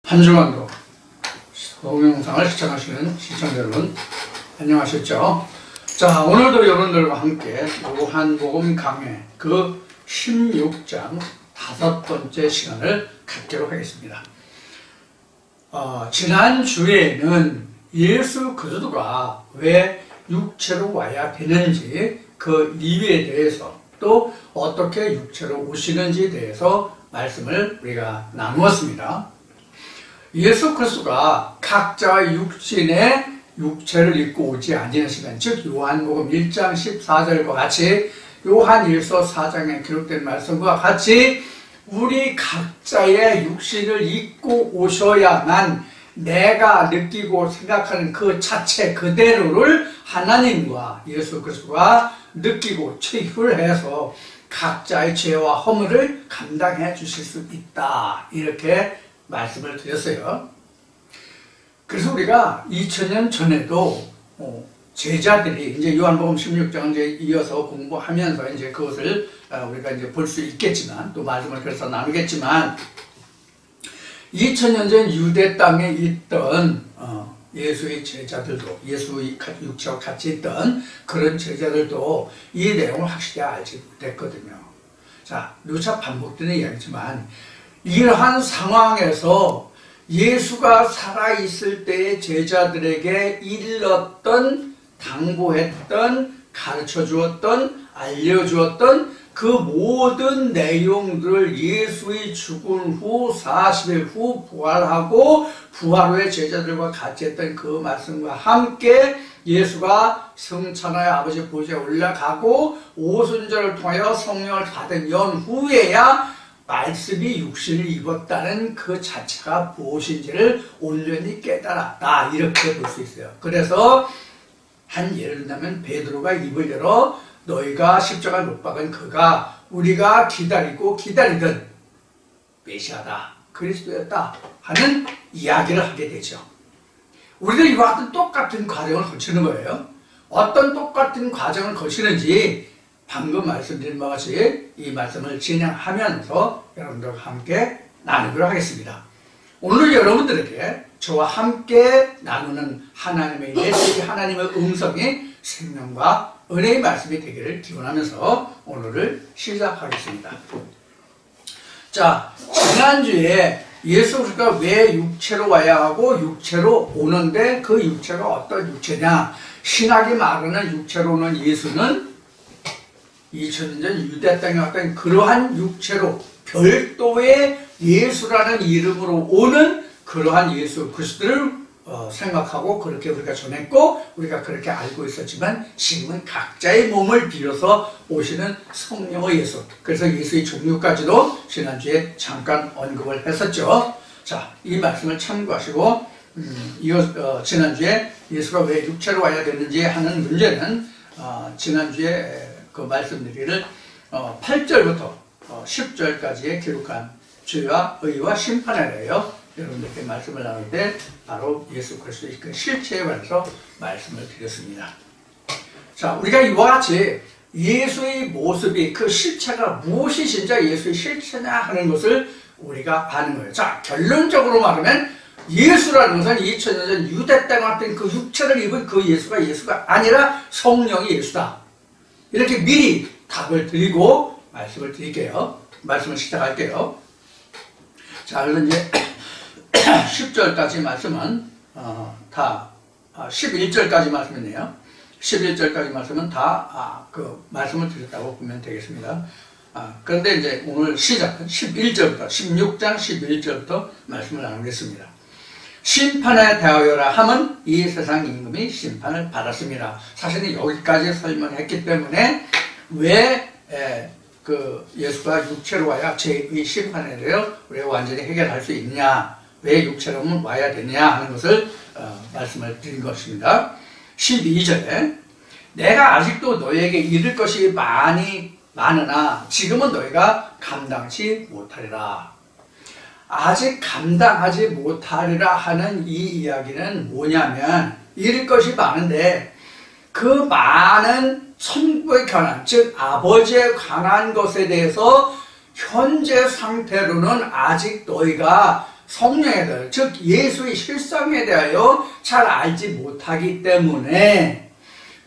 한 주간도 동영상을 시청하시는 시청자 여러분 안녕하셨죠? 자, 오늘도 여러분들과 함께 요한복음 강해 그 16장 5번째 시간을 갖도록 하겠습니다. 지난주에는 예수 그리스도가 왜 육체로 와야 되는지 그 이유에 대해서 또 어떻게 육체로 오시는지에 대해서 말씀을 우리가 나누었습니다. 예수 그리스도가 각자의 육신의 육체를 입고 오지 아니하시면, 즉 요한복음 1장 14절과 같이 요한일서 4장에 기록된 말씀과 같이 우리 각자의 육신을 입고 오셔야만 내가 느끼고 생각하는 그 자체 그대로를 하나님과 예수 그리스도가 느끼고 체휼해서 각자의 죄와 허물을 감당해 주실 수 있다, 이렇게 말씀을 드렸어요. 그래서 우리가 2000년 전에도 제자들이 이제 요한복음 16장 이제 이어서 공부하면서 이제 그것을 우리가 이제 볼 수 있겠지만, 또 말씀을 그래서 나누겠지만, 2000년 전 유대 땅에 있던 예수의 제자들도, 예수의 육체와 같이 있던 그런 제자들도 이 내용을 확실히 알지 못했거든요. 자, 누차 반복되는 이야기지만, 이러한 상황에서 예수가 살아있을 때의 제자들에게 일렀던, 당부했던, 가르쳐 주었던, 알려주었던 그 모든 내용들을 예수의 죽은 후 40일 후 부활하고 부활 후에 제자들과 같이 했던 그 말씀과 함께 예수가 성찬하여 아버지 보좌에 올라가고 오순절을 통하여 성령을 받은 연후에야 말씀이 육신을 입었다는 그 자체가 무엇인지를 온전히 깨달았다, 이렇게 볼 수 있어요. 그래서 한 예를 들면 베드로가 입을 열어 너희가 십자가에 못 박은 그가 우리가 기다리고 기다리던 메시아다, 그리스도였다 하는 이야기를 하게 되죠. 우리도 이와 같은 똑같은 과정을 거치는 거예요. 어떤 똑같은 과정을 거치는지 방금 말씀드린 바와 같이 이 말씀을 진행하면서 여러분들과 함께 나누도록 하겠습니다. 오늘 여러분들에게 저와 함께 나누는 하나님의 예수의 하나님의 음성이 생명과 은혜의 말씀이 되기를 기원하면서 오늘을 시작하겠습니다. 자, 지난주에 예수 그리스도가 왜 육체로 와야 하고 육체로 오는데 그 육체가 어떤 육체냐, 신학이 말하는 육체로 오는 예수는 2000년 전 유대 땅에 왔던 그러한 육체로 별도의 예수라는 이름으로 오는 그러한 예수 그리스도를 생각하고 그렇게 우리가 전했고 우리가 그렇게 알고 있었지만, 지금은 각자의 몸을 빌어서 오시는 성령의 예수, 그래서 예수의 종류까지도 지난주에 잠깐 언급을 했었죠. 자, 이 말씀을 참고하시고 지난주에 예수가 왜 육체로 와야 되는지 하는 문제는 지난주에 그 말씀드리기를 8절부터 10절까지에 기록한 죄와 의와 심판에 대하여 여러분들께 말씀을 나눌 때 바로 예수 그리스도의 그 실체에 관해서 말씀을 드렸습니다. 자, 우리가 이와 같이 예수의 모습이, 그 실체가 무엇이 진짜 예수의 실체냐 하는 것을 우리가 아는 거예요. 자, 결론적으로 말하면 예수라는 것은 2000년 전 유대 땅에 왔던 그 육체를 입은 그 예수가 아니라 성령이 예수다, 이렇게 미리 답을 드리고 말씀을 드릴게요. 말씀을 시작할게요. 자, 그래서 이제 10절까지 말씀은 다 11절까지 말씀이네요. 11절까지 말씀은 다 그 말씀을 드렸다고 보면 되겠습니다. 그런데 이제 오늘 시작은 11절부터 16장 11절부터 말씀을 나누겠습니다. 심판에 대하여라 함은 이 세상 임금이 심판을 받았습니다. 사실은 여기까지 설명했기 때문에 왜 그 예수가 육체로 와야 죄의 심판에 대하여 우리가 완전히 해결할 수 있냐, 왜 육체로 와야 되냐 하는 것을 말씀을 드린 것입니다. 12절에 내가 아직도 너희에게 이를 것이 많으나 지금은 너희가 감당치 못하리라. 아직 감당하지 못하리라 하는 이 이야기는 뭐냐면, 이를 것이 많은데 그 많은 천국에 관한, 즉 아버지에 관한 것에 대해서 현재 상태로는 아직 너희가 성령에 대하여, 즉 예수의 실성에 대하여 잘 알지 못하기 때문에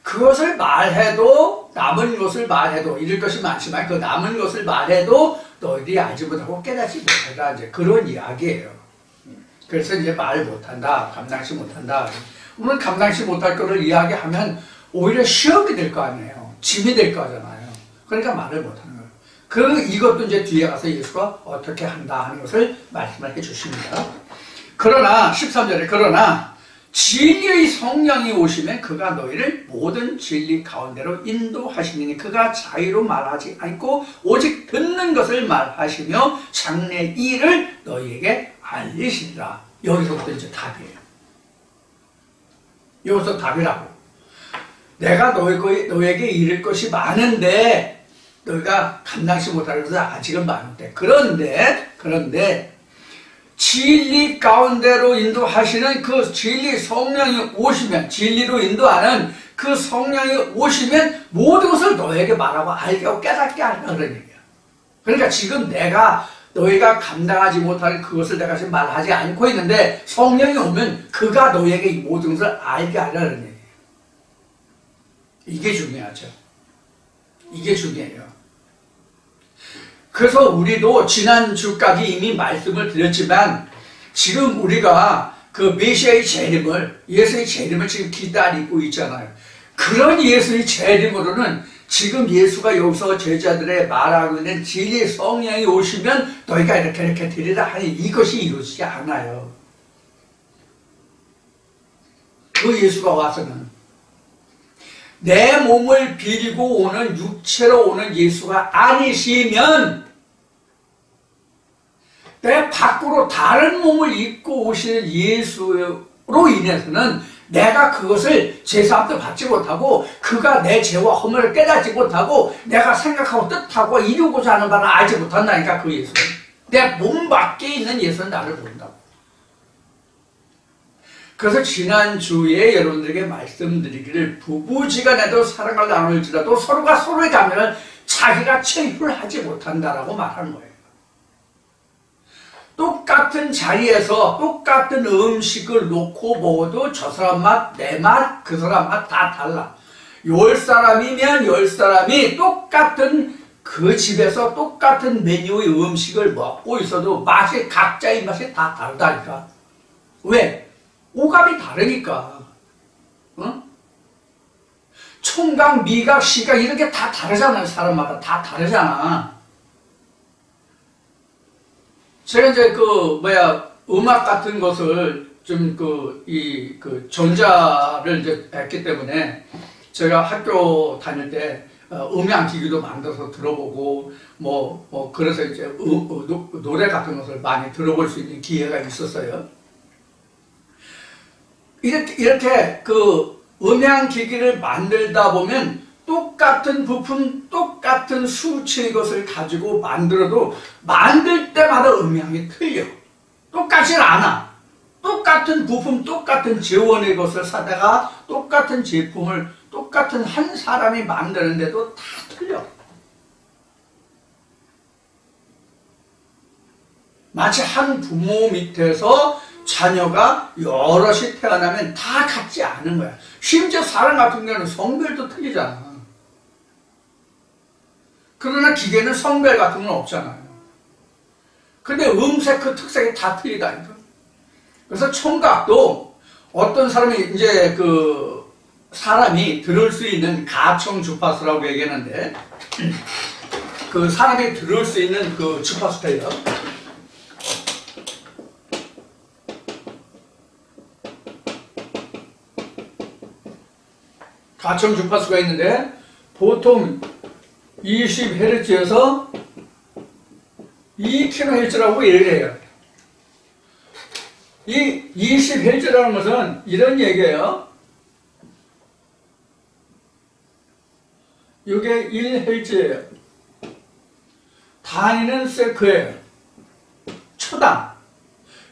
그것을 말해도, 남은 것을 말해도, 잃을 것이 많지만 그 남은 것을 말해도 너희들이 알지 못하고 깨닫지 못한다, 이제 그런 이야기예요. 그래서 이제 말 못한다, 감당치 못한다. 우리는 감당치 못할 거를 이야기하면 오히려 시험이 될 거 아니에요. 짐이 될 거잖아요. 그러니까 말을 못하는 거예요. 이것도 이제 뒤에 가서 예수가 어떻게 한다 하는 것을 말씀을 해 주십니다. 그러나 13절에 그러나 진리의 성령이 오시면 그가 너희를 모든 진리 가운데로 인도하시니 그가 자유로 말하지 않고 오직 듣는 것을 말하시며 장래 일을 너희에게 알리시리라. 여기서부터 이제 답이에요. 여기서 답이라고. 내가 너에게 이를 것이 많은데 너희가 감당치 못하려서 아직은 많은데, 그런데 진리 가운데로 인도하시는 그 진리 성령이 오시면, 진리로 인도하는 그 성령이 오시면 모든 것을 너에게 말하고 알게 하고 깨닫게 하라, 그런 얘기야. 그러니까 지금 너희가 감당하지 못할 그것을 내가 지금 말하지 않고 있는데 성령이 오면 그가 너희에게 이 모든 것을 알게 하라는 얘기예요. 이게 중요하죠. 이게 중요해요. 그래서 우리도 지난주까지 이미 말씀을 드렸지만 지금 우리가 그 메시아의 재림을, 예수의 재림을 지금 기다리고 있잖아요. 그런 예수의 재림으로는 지금 예수가 여기서 제자들의 말하고 있는 진리의 성령이 오시면 너희가 이렇게 되리라 하니 이것이 이루어지지 않아요. 그 예수가 와서는 내 몸을 빌고 오는, 육체로 오는 예수가 아니시면 내 밖으로 다른 몸을 입고 오시는 예수로 인해서는 내가 그것을 제사 앞에 받지 못하고 그가 내 죄와 허물을 깨닫지 못하고 내가 생각하고 뜻하고 이루고자 하는 바를 알지 못한다니까. 그 예수는 내 몸 밖에 있는 예수는 나를 모른다고. 그래서 지난주에 여러분들에게 말씀드리기를 부부지간에도 사랑을 나눌지라도 서로가 서로의 자매를 자기가 체휼하지 못한다라고 말하는 거예요. 똑같은 자리에서 똑같은 음식을 놓고 먹어도 저 사람 맛, 내 맛, 그 사람 맛 다 달라. 10사람이면 10사람이 똑같은 그 집에서 똑같은 메뉴의 음식을 먹고 있어도 맛이, 각자의 맛이 다 다르다니까. 왜? 오감이 다르니까. 어? 총각, 미각, 시각 이렇게 다 다르잖아요. 사람마다 다 다르잖아. 제가 이제 음악 같은 것을 좀 전자를 이제 했기 때문에 제가 학교 다닐 때 음향기기도 만들어서 들어보고 그래서 이제 노래 같은 것을 많이 들어볼 수 있는 기회가 있었어요. 이렇게 그 음향기기를 만들다 보면 똑같은 부품, 똑같은 수치의 것을 가지고 만들어도 만들 때마다 음향이 틀려. 똑같진 않아. 똑같은 부품, 똑같은 재원의 것을 사다가 똑같은 제품을 똑같은 한 사람이 만드는데도 다 틀려. 마치 한 부모 밑에서 자녀가 여럿이 태어나면 다 같지 않은 거야. 심지어 사람 같은 경우는 성별도 틀리잖아. 그러나 기계는 성별 같은 건 없잖아요. 근데 음색 그 특색이 다 틀리다니까. 그래서 청각도 어떤 사람이 이제 사람이 들을 수 있는 가청 주파수라고 얘기하는데 그 사람이 들을 수 있는 그 주파수예요. 가청 주파수가 있는데 보통 20Hz에서 2kHz라고 얘기를 해요. 이 20Hz라는 것은 이런 얘기예요. 이게 1Hz예요. 단위는 세크예요. 초당.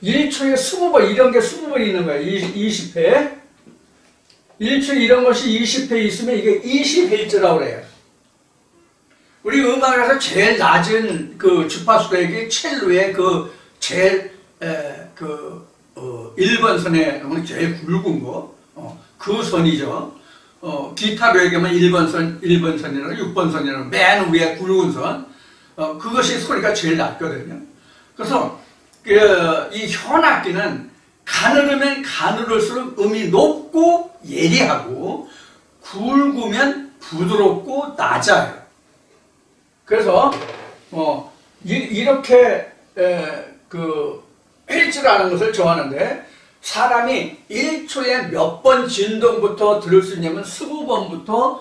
1초에 20번, 이런 게 20번이 있는 거예요. 20회. 1초에 이런 것이 20회 있으면 이게 20Hz라고 그래요. 우리 음악에서 제일 낮은 그 주파수가 이게 첼로의 그 제일 1번 선에 제일 굵은 거, 그 선이죠. 기타로 얘기하면 1번 선이나 6번 선이나 맨 위에 굵은 선, 그것이 소리가 제일 낮거든요. 그래서 이 현악기는 가늘으면 가늘을수록 음이 높고 예리하고 굵으면 부드럽고 낮아요. 그래서 이렇게 헬즈라는 것을 좋아하는데, 사람이 1초에 몇 번 진동부터 들을 수 있냐면 20번부터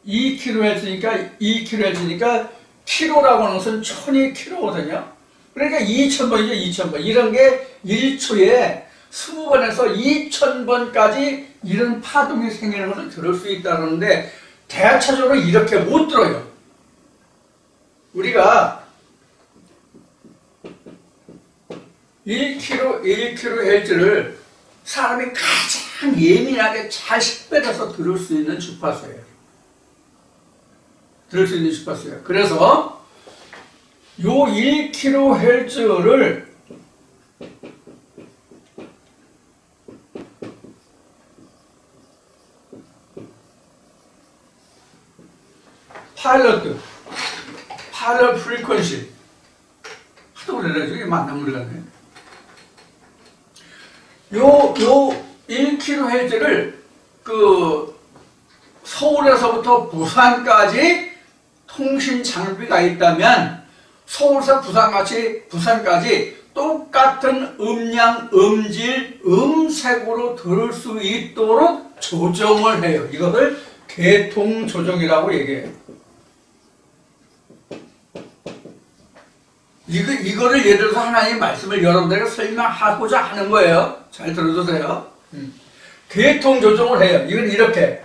2kHz니까 2kHz니까 kg라고 하는 것은 1000kg거든요. 그러니까 2000번이죠. 2000번. 이런 게 1초에 20번에서 2000번까지 이런 파동이 생기는 것을 들을 수 있다는데, 대체적으로 이렇게 못 들어요. 우리가 1kHz를 사람이 가장 예민하게 잘 식별해서 들을 수 있는 주파수예요. 그래서 요 1kHz를 파일럿 프리퀀시 하도 그래가지고 이게 맞나 모르겠네. 요 1kHz를 서울에서부터 부산까지 통신 장비가 있다면 서울에서 부산까지 똑같은 음량, 음질, 음색으로 들을 수 있도록 조정을 해요. 이것을 계통 조정이라고 얘기해요. 이거를 예를 들어서 하나님의 말씀을 여러분들에게 설명하고자 하는 거예요. 잘 들어주세요. 계통 조정을 해요. 이건 이렇게.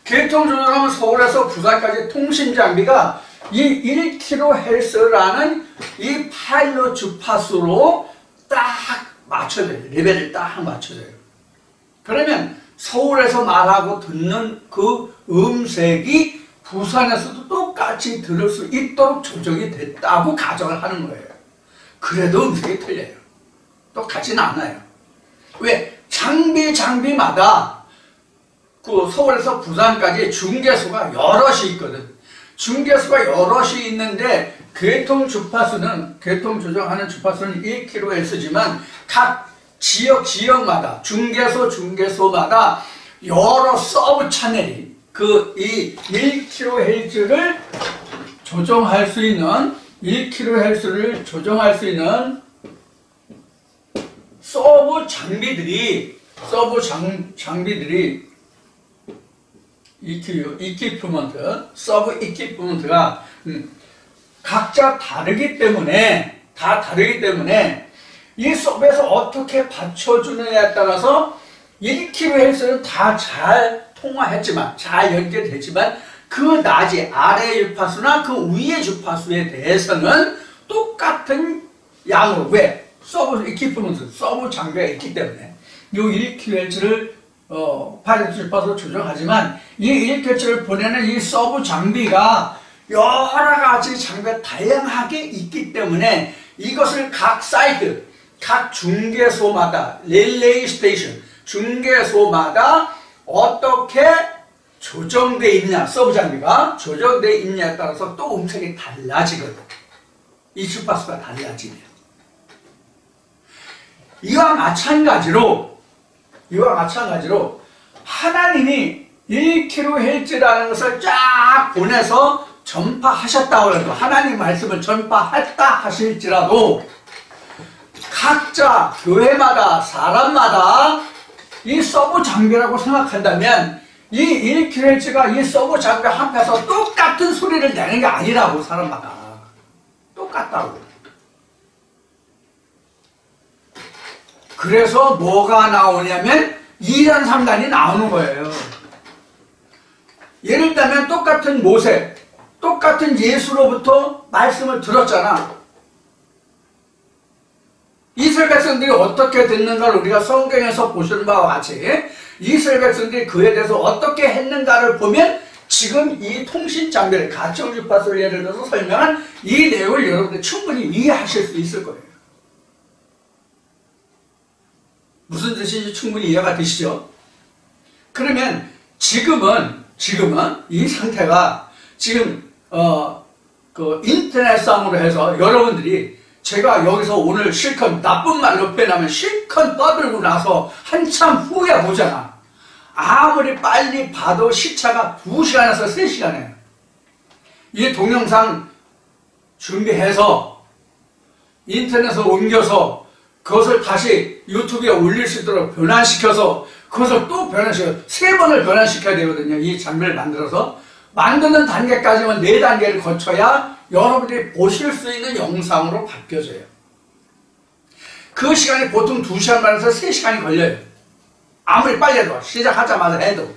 계통 조정하면 서울에서 부산까지 통신 장비가 이 1kHz라는 이 파일럿 주파수로 딱 맞춰져요. 레벨을 딱 맞춰져요. 그러면 서울에서 말하고 듣는 그 음색이 부산에서도 똑같이 들을 수 있도록 조정이 됐다고 가정을 하는 거예요. 그래도 음색이 틀려요. 똑같지는 않아요. 왜? 장비마다 그 서울에서 부산까지 중계소가 여럿이 있거든. 중계소가 여럿이 있는데 계통 조정하는 주파수는 1kHz지만 각 지역마다 중계소마다 여러 서브 채널이 이 1kHz를 조정할 수 있는 1kHz를 조정할 수 있는 서브 장비들이 서브 이퀴프먼트가 각자 다르기 때문에 이 서브에서 어떻게 받쳐주느냐에 따라서 1kHz는 다 잘 통화했지만, 잘 연결됐지만 그 낮이 아래 주파수나 그 위의 주파수에 대해서는 똑같은 양으로, 왜? 서브 이퀴프먼트, 서브 장비가 있기 때문에 이 1kHz를 파일럿 주파수로 조정하지만 이 1kHz를 보내는 이 서브 장비가 여러 가지 장비가 다양하게 있기 때문에 이것을 각 사이트, 각 중계소마다 릴레이 스테이션, 중계소마다 어떻게 조정되어 있느냐, 서브 장비가 조정되어 있느냐에 따라서 또 음색이 달라지거든. 이 주파수가 달라지면. 이와 마찬가지로 하나님이 1kHz라는 것을 쫙 보내서 전파하셨다고 해도, 하나님 말씀을 전파했다 하실지라도 각자 교회마다 사람마다 이 서브 장비라고 생각한다면 이 1kHz가 이 서브 장비 한편에서 똑같은 소리를 내는 게 아니라고. 사람마다 똑같다고. 그래서 뭐가 나오냐면 2단 3단이 나오는 거예요. 예를 들면 똑같은 모세, 똑같은 예수로부터 말씀을 들었잖아. 이스라엘 백성들이 어떻게 듣는가를 우리가 성경에서 보시는 바와 같이 이스라엘 백성들이 그에 대해서 어떻게 했는가를 보면 지금 이 통신 장비를, 가청 주파수를 예를 들어서 설명한 이 내용을 여러분들 충분히 이해하실 수 있을 거예요. 무슨 뜻인지 충분히 이해가 되시죠? 그러면 지금은 이 상태가 지금 그 인터넷상으로 해서 여러분들이 제가 여기서 오늘 실컷 나쁜 말로 표현하면 실컷 떠들고 나서 한참 후에 보잖아. 아무리 빨리 봐도 시차가 2시간에서 3시간이에요. 이 동영상 준비해서 인터넷에 옮겨서 그것을 다시 유튜브에 올릴 수 있도록 변환시켜서 그것을 또 변환시켜서 3번을 변환시켜야 되거든요. 이 장면을 만들어서 만드는 단계까지만 4단계를 거쳐야 여러분들이 보실 수 있는 영상으로 바뀌어져요. 그 시간이 보통 2시간 반에서 3시간이 걸려요. 아무리 빨리 해도 시작하자마자 해도.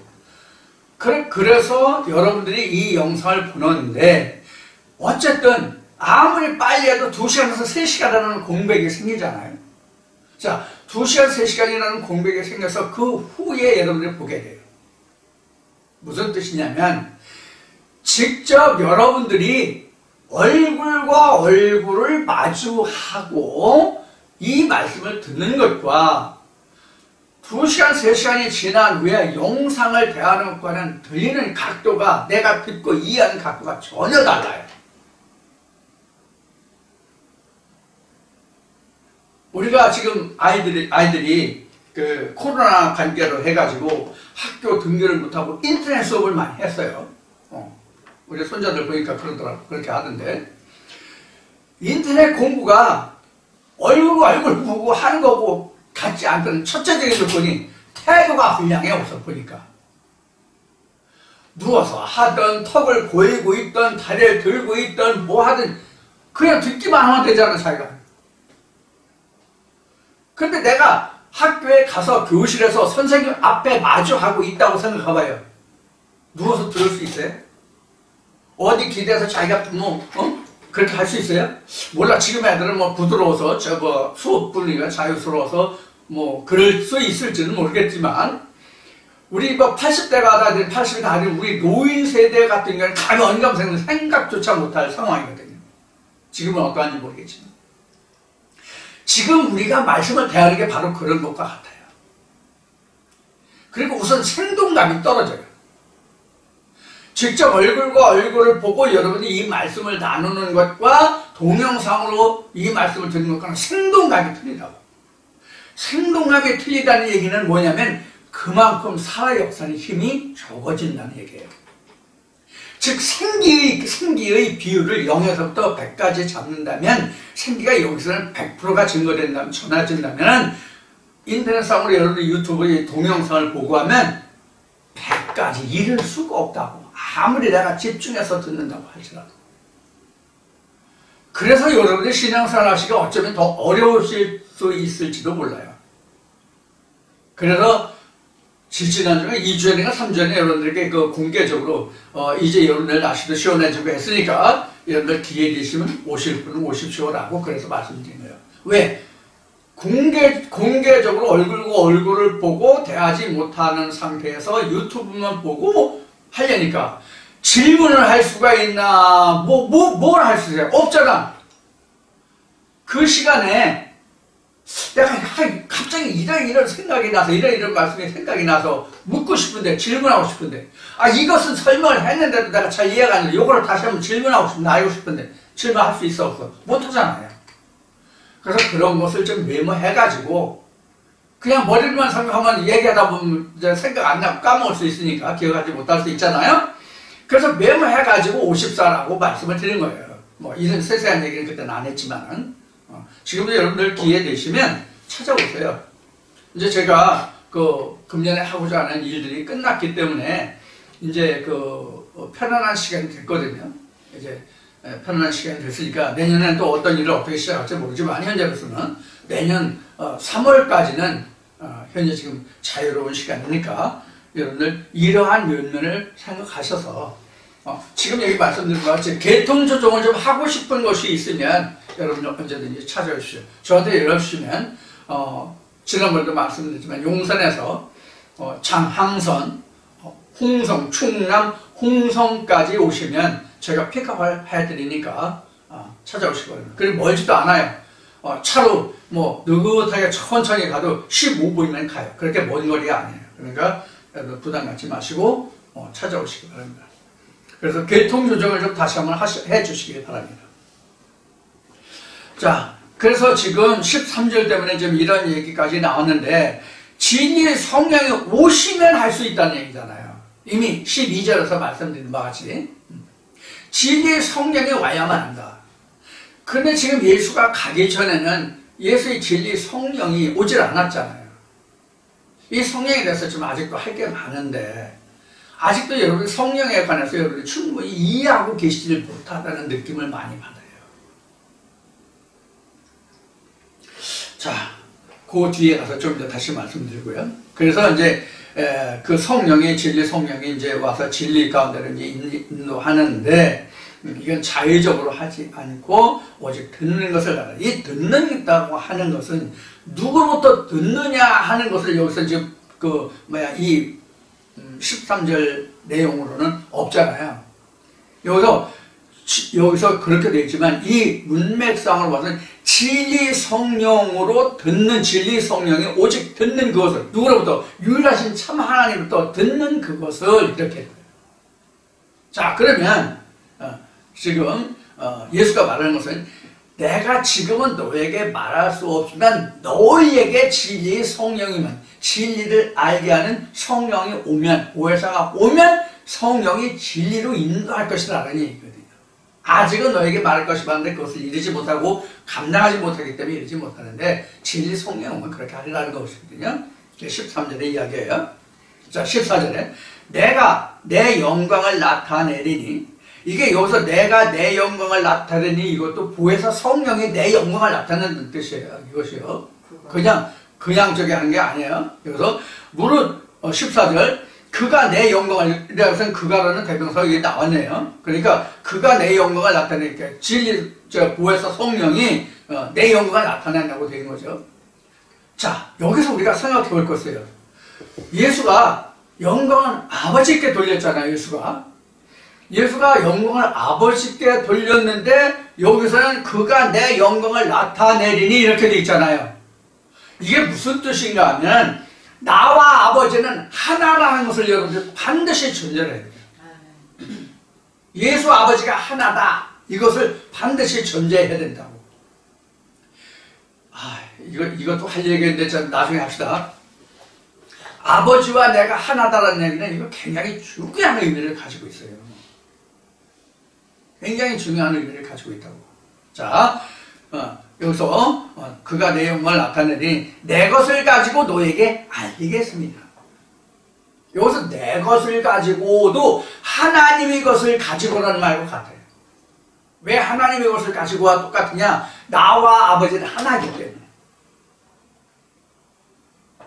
그래서 여러분들이 이 영상을 보는데 어쨌든 아무리 빨리 해도 2시간에서 3시간이라는 공백이 생기잖아요. 자, 2시간, 3시간이라는 공백이 생겨서 그 후에 여러분들이 보게 돼요. 무슨 뜻이냐면 직접 여러분들이 얼굴과 얼굴을 마주하고 이 말씀을 듣는 것과 2시간, 3시간이 지난 후에 영상을 대하는 것과는 들리는 각도가 내가 듣고 이해하는 각도가 전혀 달라요. 우리가 지금 아이들이 그 코로나 관계로 해가지고 학교 등교를 못하고 인터넷 수업을 많이 했어요. 우리 손자들 보니까 그러더라고. 그렇게 하던데. 인터넷 공부가 얼굴과 얼굴 보고 하는 거고 같지 않던 첫째적인 조건이 태도가 훌륭해 없어 보니까. 누워서 하던 턱을 고이고 있던 다리를 들고 있던 뭐 하든 그냥 듣기만 하면 되잖아 자기가. 근데 내가 학교에 가서 교실에서 선생님 앞에 마주하고 있다고 생각해봐요. 누워서 들을 수 있어요? 어디 기대서 자기가 그렇게 할 수 있어요? 몰라. 지금 애들은 뭐 부드러워서 수업 분위기가 자유스러워서 그럴 수 있을지는 모르겠지만 우리 80대가 아닌 80이 아닌 우리 노인 세대 같은 경우는 감히 언감생은 생각조차 못할 상황이거든요. 지금은 어떠한지 모르겠지만 지금 우리가 말씀을 대하는 게 바로 그런 것과 같아요. 그리고 우선 생동감이 떨어져요. 직접 얼굴과 얼굴을 보고 여러분이 이 말씀을 나누는 것과 동영상으로 이 말씀을 듣는 것과는 생동감이 틀리다고. 생동감이 틀리다는 얘기는 뭐냐면 그만큼 살아 역사의 힘이 적어진다는 얘기예요. 즉 생기의 비율을 0에서부터 100까지 잡는다면 생기가 여기서는 100%가 증거된다면 전해진다면 인터넷상으로 여러분들 유튜브의 동영상을 보고 하면 100까지 이를 수가 없다고. 아무리 내가 집중해서 듣는다고 할지라도. 그래서 여러분들 신앙생활 하시기가 어쩌면 더 어려우실 수 있을지도 몰라요. 그래서 지난주에 2주전인가 3주전에 여러분들께 공개적으로 이제 여러분들 날씨도 시원해지고 했으니까 여러분들 기회 되시면 오실 분은 오십시오라고 그래서 말씀드린 거예요. 왜? 공개적으로 얼굴과 얼굴을 보고 대하지 못하는 상태에서 유튜브만 보고 하려니까 질문을 할 수가 있나 뭘 할 수 있어요? 없잖아. 그 시간에 내가 갑자기 이런 생각이 나서 이런 말씀이 생각이 나서 묻고 싶은데 질문하고 싶은데 이것은 설명을 했는데도 내가 잘 이해가 안 돼. 이거를 다시 한번 질문하고 싶은데 알고 싶은데 질문할 수 있어 없어? 못하잖아요. 그래서 그런 것을 좀 메모해가지고 그냥 머리로만 생각하면 얘기하다 보면 이제 생각 안 나고 까먹을 수 있으니까 기억하지 못할 수 있잖아요. 그래서 메모해가지고 54라고 말씀을 드린 거예요. 이런 세세한 얘기는 그때는 안 했지만은 지금도 여러분들 기회 되시면 찾아오세요. 이제 제가 금년에 하고자 하는 일들이 끝났기 때문에 이제 편안한 시간이 됐거든요. 이제 편안한 시간이 됐으니까 내년에는 또 어떤 일을 어떻게 시작할지 모르지만 현재로서는 내년 3월까지는 현재 지금 자유로운 시간이니까 여러분들 이러한 면면을 생각하셔서 지금 여기 말씀드린 것 같이 계통 조정을 좀 하고 싶은 것이 있으면 여러분 언제든지 찾아주십시오. 저한테 연락 주시면 지난번에도 말씀드렸지만 용산에서 장항선, 홍성, 충남 홍성까지 오시면 제가 픽업을 해드리니까 찾아오시거든요. 그리고 멀지도 않아요. 차로 뭐 느긋하게 천천히 가도 15분이면 가요. 그렇게 먼 거리가 아니에요. 그러니까 여러분 부담 갖지 마시고 찾아오시기 바랍니다. 그래서 교통 조정을 좀 다시 한번 해 주시기 바랍니다. 자, 그래서 지금 13절 때문에 좀 이런 얘기까지 나왔는데 진리의 성령이 오시면 할 수 있다는 얘기잖아요. 이미 12절에서 말씀드린 바와 같이 진리의 성령이 와야만 한다. 근데 지금 예수가 가기 전에는 예수의 진리 성령이 오질 않았잖아요. 이 성령에 대해서 좀 아직도 할 게 많은데 아직도 여러분 성령에 관해서 여러분이 충분히 이해하고 계시질 못하다는 느낌을 많이 받아요. 자, 그 뒤에 가서 좀 더 다시 말씀드리고요. 그래서 이제 그 성령이 진리 성령이 이제 와서 진리 가운데를 이제 인도하는데 이건 자의적으로 하지 않고 오직 듣는 것을 알아. 이 듣는다고 하는 것은 누구부터 듣느냐 하는 것을 여기서 지금 이 13절 내용으로는 없잖아요. 여기서 그렇게 되어 있지만 이 문맥상으로 봐서는 진리 성령으로 듣는 진리 성령이 오직 듣는 그것을 누구로부터 유일하신 참 하나님부터 듣는 그것을 이렇게 해요. 자, 그러면 지금 예수가 말하는 것은 내가 지금은 너에게 말할 수 없지만 너희에게 진리의 성령이면 진리를 알게 하는 성령이 오면 보혜사가 오면 성령이 진리로 인도할 것이라는 얘기거든요. 아직은 너에게 말할 것이 많은데 그것을 이루지 못하고 감당하지 못하기 때문에 이루지 못하는데 진리 성령 오면 그렇게 하리라는 것이거든요. 13절의 이야기예요. 자, 14절에 내가 내 영광을 나타내리니 이게 여기서 내가 내 영광을 나타내니 이것도 보혜사 성령이 내 영광을 나타내는 뜻이에요. 이것이요. 그냥 저기 하는 게 아니에요. 여기서 무릇 14절 그가 내 영광을 이래서 그가라는 대명사가 여기 나왔네요. 그러니까 그가 내 영광을 나타내니까 진리 보혜사 성령이 내 영광을 나타낸다고 되는 거죠. 자, 여기서 우리가 생각해 볼 것이에요. 예수가 영광을 아버지께 돌렸잖아요. 예수가 영광을 아버지께 돌렸는데 여기서는 그가 내 영광을 나타내리니 이렇게 돼 있잖아요. 이게 무슨 뜻인가 하면 나와 아버지는 하나라는 것을 여러분들 반드시 존재해야 돼요. 예수 아버지가 하나다. 이것을 반드시 존재해야 된다고. 이것도 할 얘기인데 나중에 합시다. 아버지와 내가 하나다라는 얘기는 이거 굉장히 중요한 의미를 가지고 있어요. 굉장히 중요한 의미를 가지고 있다고. 자, 여기서 그가 내 영광을 나타내니 내 것을 가지고 너에게 알리겠습니다. 여기서 내 것을 가지고도 하나님의 것을 가지고라는 말과 같아요. 왜 하나님의 것을 가지고와 똑같으냐? 나와 아버지는 하나이기 때문에.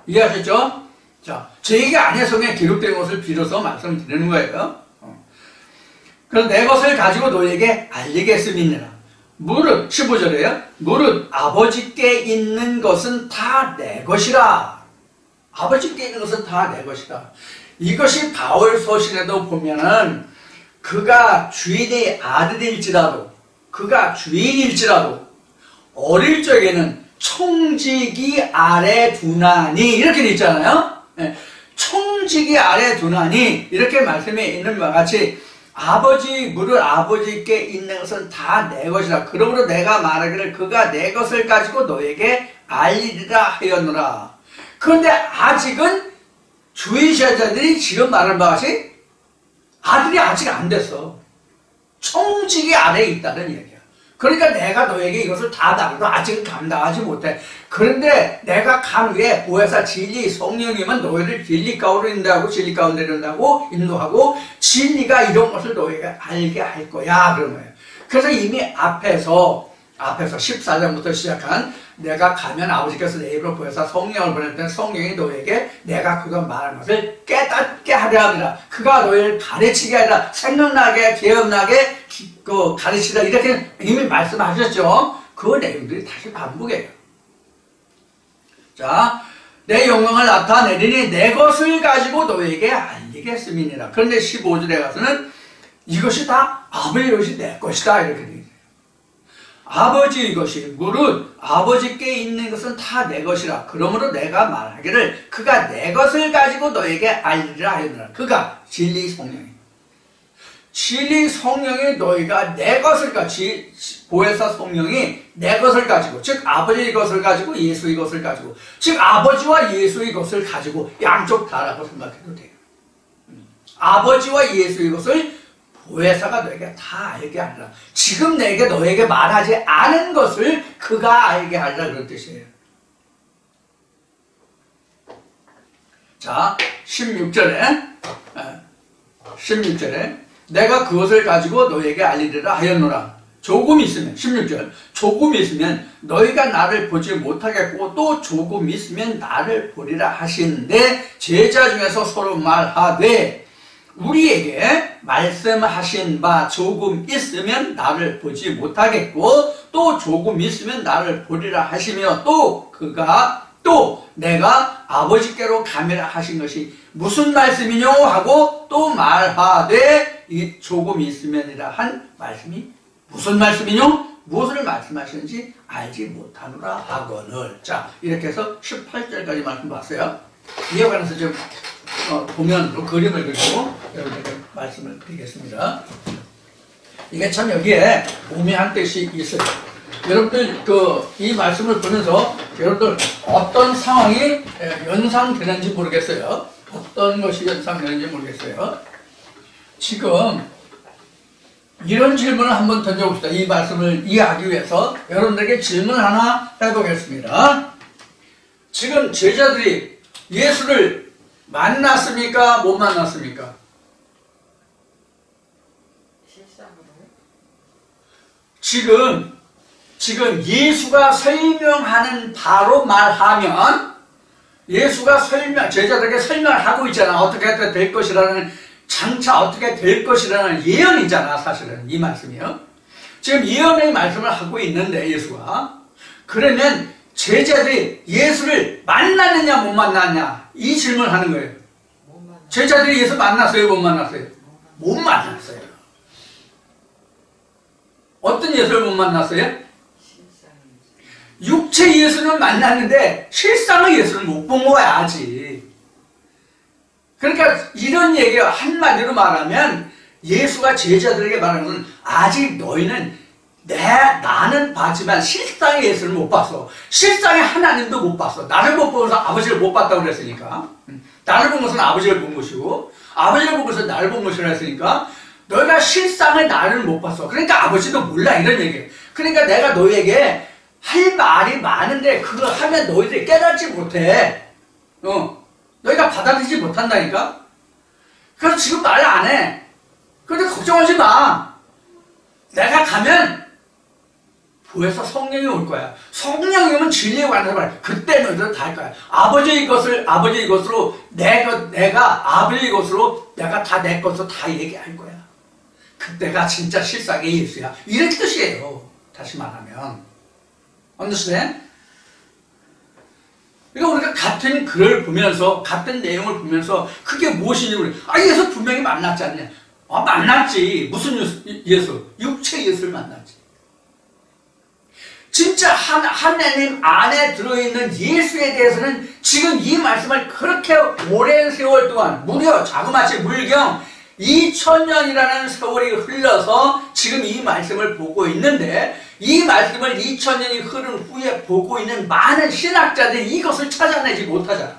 이해하셨죠? 자, 제 얘기 안에서 그냥 기록된 것을 빌어서 말씀을 드리는 거예요. 그래서 내 것을 가지고 너에게 알리겠음이니라. 무릇 15절에요. 무릇 아버지께 있는 것은 다 내 것이라. 아버지께 있는 것은 다 내 것이다. 이것이 바울 서신에도 보면은 그가 주인의 아들일지라도 어릴 적에는 청지기 아래 두나니 이렇게 돼 있잖아요. 청지기 아래 두나니 이렇게 말씀에 있는 바와 같이 무릇 아버지께 있는 것은 다 내 것이라. 그러므로 내가 말하기를 그가 내 것을 가지고 너에게 알리리라 하였노라. 그런데 아직은 주의 제자들이 지금 말한 바와 같이 아들이 아직 안 됐어. 청지기 아래에 있다는 얘기야. 그러니까 내가 너에게 이것을 다 달아도 아직은 감당하지 못해. 그런데 내가 간 후에 보혜사 진리 성령님은 너희를 진리 가운데 인도하고 진리가 이런 것을 너희가 알게 할 거야. 그런 거예요. 그래서 이미 앞에서 14장부터 시작한 내가 가면 아버지께서 내 입으로 보혜사 성령을 보낼 때 성령이 너에게 내가 그가 말한 것을 깨닫게 하려 합니다. 그가 너희를 가르치게 하라. 생각나게 기억나게 가르치라. 이렇게 이미 말씀하셨죠. 그 내용들이 다시 반복해요. 자, 내 영광을 나타내리니 내 것을 가지고 너에게 알리겠음이니라. 그런데 15절에 가서는 이것이 다 아버지의 것이 내 것이다 이렇게 되어 있어요. 아버지의 것이 무릇 아버지께 있는 것은 다 내 것이라. 그러므로 내가 말하기를 그가 내 것을 가지고 너에게 알리라 하였느라. 그가 진리 성령이. 진리 성령이 너희가 내 것을 가지, 보혜사 성령이 내 것을 가지고, 즉 아버지의 것을 가지고 예수의 것을 가지고, 즉 아버지와 예수의 것을 가지고 양쪽 다라고 생각해도 돼요. 아버지와 예수의 것을 보혜사가 너에게 다 알게 하리라. 지금 내게 너에게 말하지 않은 것을 그가 알게 하리라, 그런 뜻이에요. 자, 16절에 내가 그것을 가지고 너에게 알리리라 하였노라. 조금 있으면, 16절, 조금 있으면 너희가 나를 보지 못하겠고 또 조금 있으면 나를 보리라 하시는데, 제자 중에서 서로 말하되 우리에게 말씀하신 바 조금 있으면 나를 보지 못하겠고 또 조금 있으면 나를 보리라 하시며, 또 그가 또 내가 아버지께로 가미라 하신 것이 무슨 말씀이뇨 하고 또 말하되 이 조금 있으면이라 한 말씀이 무슨 말씀이뇨? 무엇을 말씀하시는지 알지 못하노라 하거늘. 자, 이렇게 해서 18절까지 말씀 봤어요. 이에 관해서 좀 도면으로 그림을 그리고 여러분에게 말씀을 드리겠습니다. 이게 참 여기에 오묘한 뜻이 있어요. 여러분들 이 말씀을 보면서 여러분들 어떤 상황이 연상되는지 모르겠어요. 어떤 것이 연상되는지 모르겠어요. 지금 이런 질문을 한번 던져봅시다. 이 말씀을 이해하기 위해서 여러분들에게 질문 하나 해보겠습니다. 지금 제자들이 예수를 만났습니까? 못 만났습니까? 지금 예수가 설명하는 바로 말하면, 예수가 제자들에게 설명을 하고 있잖아. 어떻게 될 것이라는, 장차 어떻게 될 것이라는 예언이잖아, 사실은. 이 말씀이요. 지금 예언의 말씀을 하고 있는데, 예수가. 그러면 제자들이 예수를 만났느냐, 못 만났냐? 이 질문을 하는 거예요. 제자들이 예수 만났어요, 못 만났어요? 못 만났어요. 어떤 예수를 못 만났어요? 육체 예수는 만났는데 실상의 예수는 못 본 거야, 아직. 그러니까 이런 얘기가 한마디로 말하면 예수가 제자들에게 말하는 것은 아직 너희는 나는 봤지만 실상의 예수를 못 봤어. 실상의 하나님도 못 봤어. 나를 못 보면서 아버지를 못 봤다고 그랬으니까. 나를 본 것은 아버지를 본 것이고 아버지를 본 것은 나를 본 것이라 했으니까 너희가 실상의 나를 못 봤어. 그러니까 아버지도 몰라, 이런 얘기예요. 그러니까 내가 너희에게 할 말이 많은데 그걸 하면 너희들이 깨닫지 못해. 너희가 받아들이지 못한다니까. 그래서 지금 말 안 해. 그런데 걱정하지 마. 내가 가면 보혜사 성령이 올 거야. 성령이 오면 진리에 관해서 말해. 그때 너희들 다 할 거야. 아버지의 것으로 내가 아버지의 것으로 내가 다 내 것으로 다 얘기할 거야. 그때가 진짜 실상의 예수야. 이런 뜻이에요. 다시 말하면. understand? 그러니까 우리가 같은 글을 보면서, 같은 내용을 보면서, 그게 무엇이냐고 그래. 예수 분명히 만났지 않냐? 만났지. 무슨 예수? 육체 예수를 만났지. 진짜 하나님 안에 들어있는 예수에 대해서는 지금 이 말씀을 그렇게 오랜 세월 동안, 무려 자그마치 물경 2000년이라는 세월이 흘러서 지금 이 말씀을 보고 있는데, 이 말씀을 2000년이 흐른 후에 보고 있는 많은 신학자들이 이것을 찾아내지 못하잖아.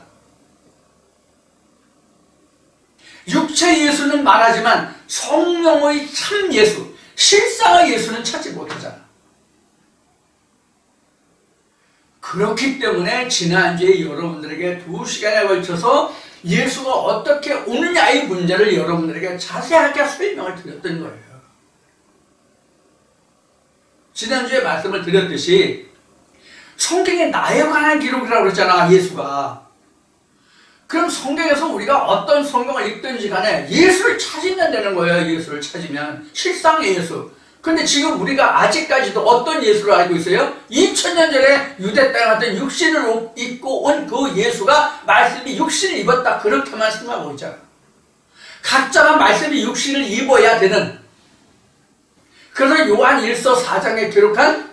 육체 예수는 말하지만 성령의 참 예수, 실상의 예수는 찾지 못하잖아. 그렇기 때문에 지난주에 여러분들에게 2시간에 걸쳐서 예수가 어떻게 오느냐의 문제를 여러분들에게 자세하게 설명을 드렸던 거예요. 지난주에 말씀을 드렸듯이 성경에 나에 관한 기록이라고 그랬잖아, 예수가. 그럼 성경에서 우리가 어떤 성경을 읽든지 간에 예수를 찾으면 되는 거예요. 예수를 찾으면. 실상의 예수. 근데 지금 우리가 아직까지도 어떤 예수를 알고 있어요? 2000년 전에 유대 땅에 왔던 육신을 입고 온 그 예수가 말씀이 육신을 입었다, 그렇게만 생각하고 있잖아. 각자가 말씀이 육신을 입어야 되는, 그래서 요한 1서 4장에 기록한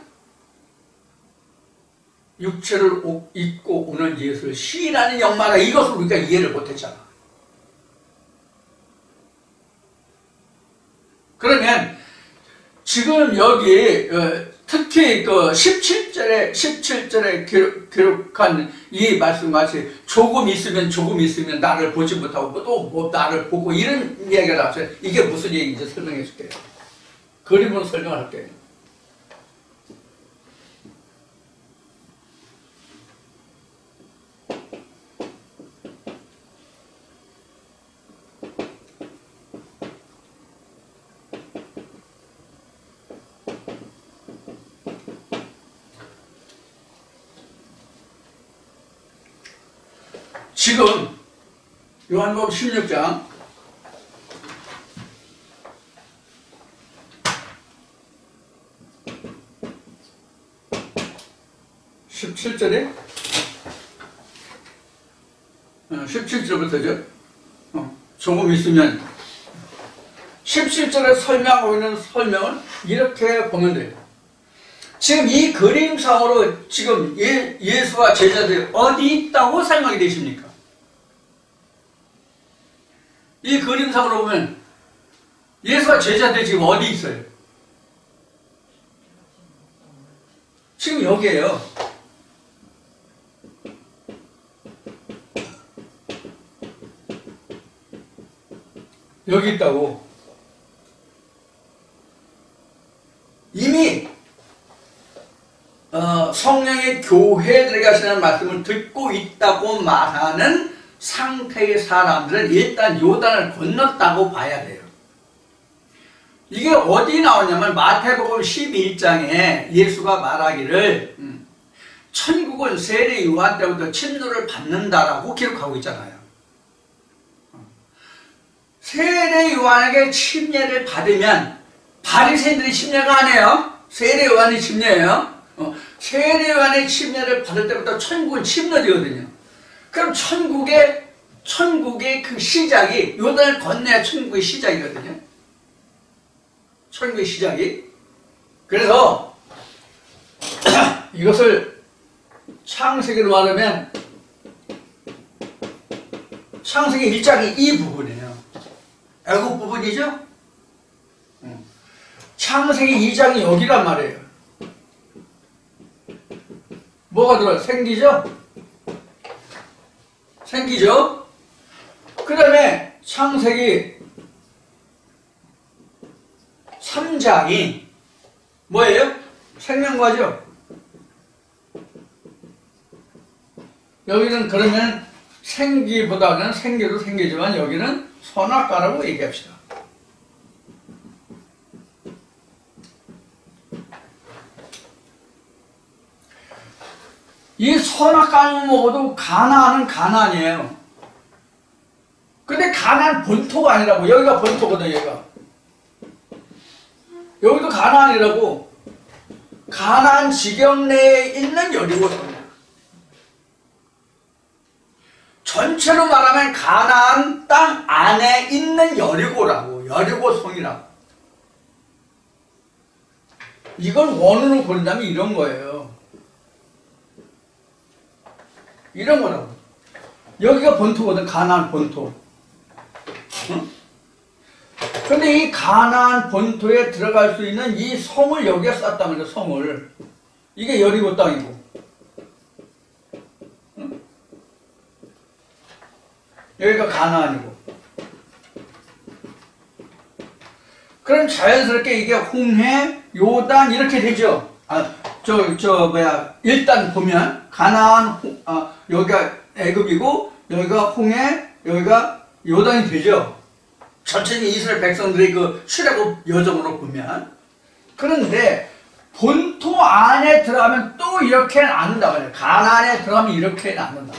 육체를 입고 오는 예수를 시인하는 영마다 이것을 우리가 이해를 못했잖아. 그러면 지금 여기 특히 그 17절에 기록한 이 말씀같이 조금 있으면 나를 보지 못하고 또 뭐 나를 보고 이런 이야기가 나왔어요. 이게 무슨 얘기인지 설명해 줄게요. 그림으로 설명할게요. 지금 요한복음 16장 17절에 17절부터죠. 조금 있으면 17절에 설명하고 있는 설명을 이렇게 보면 돼요. 지금 이 그림상으로 지금 예수와 제자들이 어디 있다고 생각이 되십니까? 이 그림상으로 보면 예수와 제자들이 지금 어디 있어요? 지금 여기에요. 여기 있다고. 이미 성령의 교회에 들어가시는 말씀을 듣고 있다고 말하는 상태의 사람들은 일단 요단을 건넜다고 봐야 돼요. 이게 어디 나오냐면 마태복음 11장에 예수가 말하기를 천국은 세례 요한 때부터 침노를 받는다라고 기록하고 있잖아요. 세례 요한에게 침례를 받으면 바리새인들이 침례가 아니에요. 세례 요한이 침례예요. 세례 요한의 침례를 받을 때부터 천국은 침노되거든요. 그럼 천국의 그 시작이 요단을 건너야 천국의 시작이거든요. 천국의 시작이. 그래서 이것을 창세기로 말하면 창세기 1장이 이 부분이에요. 애굽 부분이죠. 창세기 2장이 여기란 말이에요. 뭐가 들어요? 생기죠? 그 다음에 창세기 3장이 뭐예요? 생명과죠? 여기는 그러면 생기보다는 생기도 생기지만 여기는 선악과라고 얘기합시다. 이 선악과만 먹어도 가나안은 가나안이에요. 근데 가나안 본토가 아니라고. 여기가 본토거든. 여기도 가나안이라고. 가나안 지경 내에 있는 여리고성. 전체로 말하면 가나안 땅 안에 있는 여리고라고. 여리고성이라고. 이걸 원으로 본다면 이런 거예요. 이런 거라고. 여기가 본토거든. 가나안 본토. 응? 근데 이 가나안 본토에 들어갈 수 있는 이 성을 여기에 쌌단 말이야. 성을. 이게 여리고 땅이고. 응? 여기가 가나안이고. 그럼 자연스럽게 이게 홍해, 요단 이렇게 되죠. 일단 보면 가나안, 여기가 애굽이고 여기가 홍해, 여기가 요단이 되죠. 전체적인 이스라엘 백성들의 그 출애굽 여정으로 보면. 그런데 본토 안에 들어가면 또 이렇게는 안 된다 말이에요. 가나안에 들어가면 이렇게는 안 된다.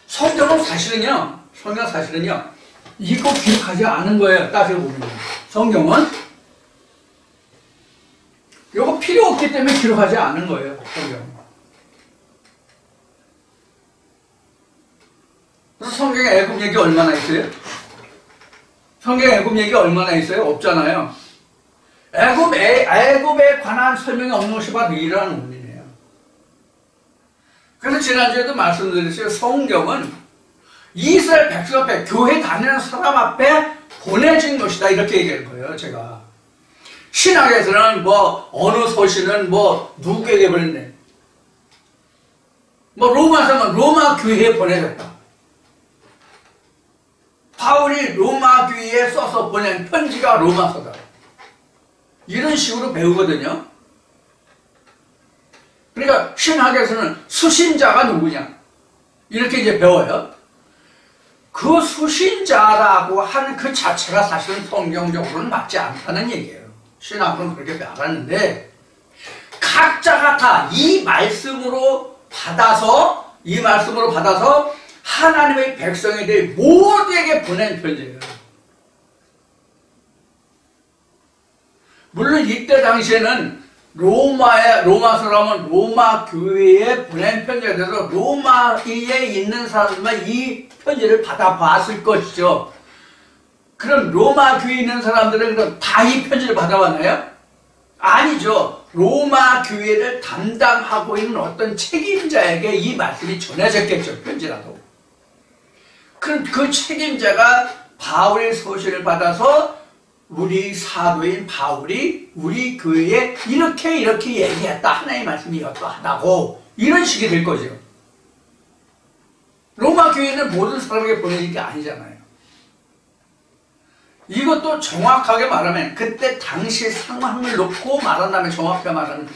성경은 사실은요 이거 기록하지 않은 거예요. 따지고 보면 성경은 이거 필요 없기 때문에 기록하지 않은 거예요. 성경. 그래서 성경에 애굽 얘기 얼마나 있어요? 성경에 애굽 얘기 얼마나 있어요? 없잖아요. 애굽에 관한 설명이 없는 것이 바로 이러한 원인이에요. 그래서 지난주에도 말씀드렸어요. 성경은 이스라엘 백성 앞에, 교회 다니는 사람 앞에 보내진 것이다, 이렇게 얘기할 거예요. 제가 신학에서는 어느 서신은 누구에게 보냈네, 로마서는 로마 교회에 보내졌다, 바울이 로마 교회에 써서 보낸 편지가 로마서다, 이런 식으로 배우거든요. 그러니까 신학에서는 수신자가 누구냐, 이렇게 이제 배워요. 그 수신자라고 하는 그 자체가 사실은 성경적으로는 맞지 않다는 얘기예요. 신학은 그렇게 말하는데, 각자가 다 이 말씀으로 받아서 하나님의 백성에 대해 모두에게 보낸 편지예요. 물론 이때 당시에는 로마서라면 로마 교회에 보낸 편지가 돼서 로마에 있는 사람들만 이 편지를 받아봤을 것이죠. 그럼 로마 교회에 있는 사람들은 그럼 다 이 편지를 받아왔나요? 아니죠. 로마 교회를 담당하고 있는 어떤 책임자에게 이 말씀이 전해졌겠죠, 편지라도. 그럼 그 책임자가 바울의 서신을 받아서 우리 사도인 바울이 우리 교회에 이렇게 얘기했다, 하나님의 말씀이 어떠하다고, 이런 식이 될 거죠. 로마 교회는 모든 사람에게 보내는 게 아니잖아요. 이것도 정확하게 말하면, 그때 당시 상황을 놓고 말한다면, 정확하게 말하면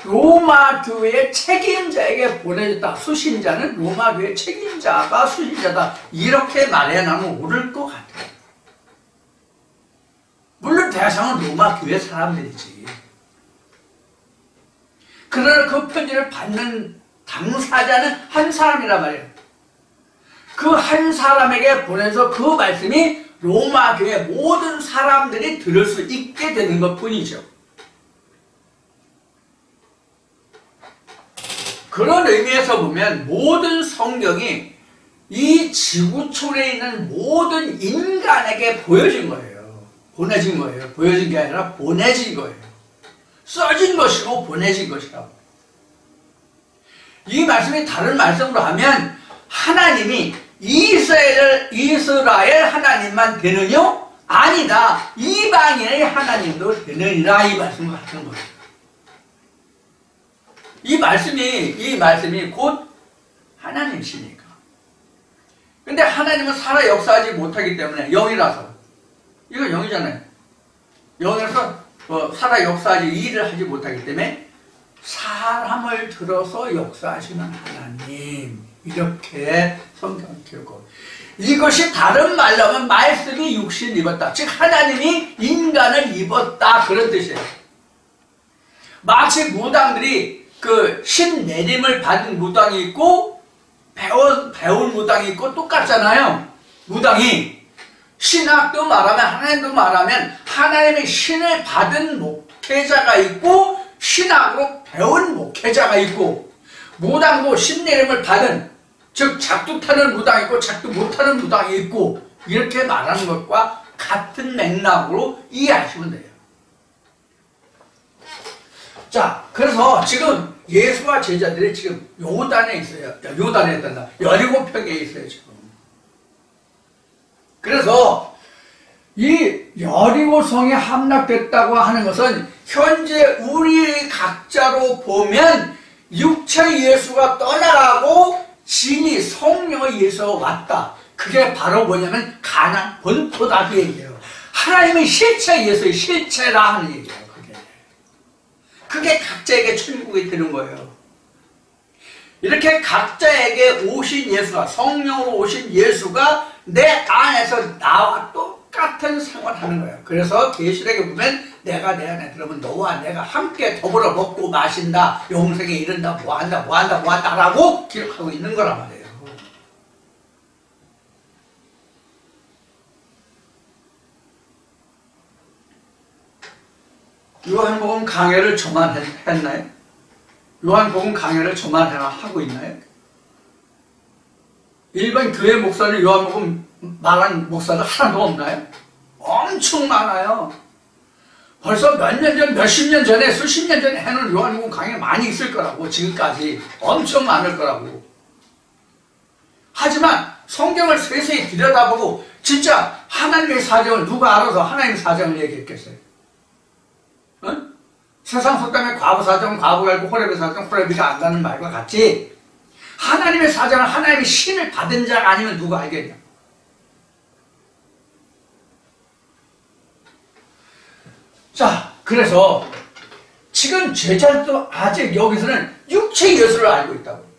로마 교회의 책임자에게 보내졌다, 수신자는 로마 교회 책임자가 수신자다, 이렇게 말해야 나는 옳을 것 같아요. 물론 대상은 로마 교회 사람들이지. 그러나 그 편지를 받는 당사자는 한 사람이란 말이에요. 그 한 사람에게 보내서 그 말씀이 로마 교회 모든 사람들이 들을 수 있게 되는 것 뿐이죠. 그런 의미에서 보면 모든 성경이 이 지구촌에 있는 모든 인간에게 보여진 거예요. 보내진 거예요. 보여진 게 아니라 보내진 거예요. 써진 것이고 보내진 것이라고. 이 말씀이 다른 말씀으로 하면, 하나님이 이스라엘 하나님만 되느냐? 아니다. 이방인의 하나님도 되느니라, 이 말씀을 같은 거예요. 이 말씀이 곧 하나님이시니까. 근데 하나님은 살아 역사하지 못하기 때문에, 영이라서. 이거 영이잖아요. 영이라서 살아 역사하지, 일을 하지 못하기 때문에 사람을 들어서 역사하시는 하나님, 이렇게 성경을 기록하고, 이것이 다른 말로 하면 말씀이 육신 입었다, 즉 하나님이 인간을 입었다, 그런 뜻이에요. 마치 무당들이 그 신내림을 받은 무당이 있고 배운 무당이 있고 똑같잖아요. 무당이 신학도 말하면, 하나님도 말하면, 하나님의 신을 받은 목회자가 있고 신학으로 배운 목회자가 있고, 무당도 신내림을 받은, 즉 작두 타는 무당이 있고 작두 못하는 무당이 있고, 이렇게 말하는 것과 같은 맥락으로 이해하시면 돼요. 자, 그래서 지금 예수와 제자들이 지금 요단에 있어요. 요단에 있단다. 여리고평에 있어요, 지금. 그래서 이 여리고성에 함락됐다고 하는 것은 현재 우리 각자로 보면 육체 예수가 떠나가고 진이 성령의 예수가 왔다. 그게 바로 뭐냐면 가나안 본토다, 그 얘기예요. 하나님의 실체 예수의 실체라 하는 얘기예요. 그게 각자에게 천국이 되는 거예요. 이렇게 각자에게 오신 예수가, 성령으로 오신 예수가 내 안에서 나와 똑같은 생활하는 거예요. 그래서 계시록에 보면 내가 내 안에 들어오면 너와 내가 함께 더불어 먹고 마신다, 영생에 이른다, 뭐한다 라고 기록하고 있는 거란 말이에요. 요한복음 강해를 저만 했나요? 요한복음 강해를 저만 하고 있나요? 일반 교회 목사는 요한복음 말한 목사들 하나도 없나요? 엄청 많아요. 벌써 몇 년 전, 몇십 년 전에, 수십 년 전에 해놓은 요한복음 강의 많이 있을 거라고. 지금까지 엄청 많을 거라고. 하지만 성경을 세세히 들여다보고 진짜 하나님의 사정을 누가 알아서 하나님의 사정을 얘기했겠어요? 응? 세상 속담에 과부 사정, 과부가 알고 호렙의 사정, 호렙이가 안다는 말과 같이 하나님의 사정을 하나님의 신을 받은 자가 아니면 누가 알겠냐? 자, 그래서 지금 제자들도 아직 여기서는 육체 예수를 알고 있다고.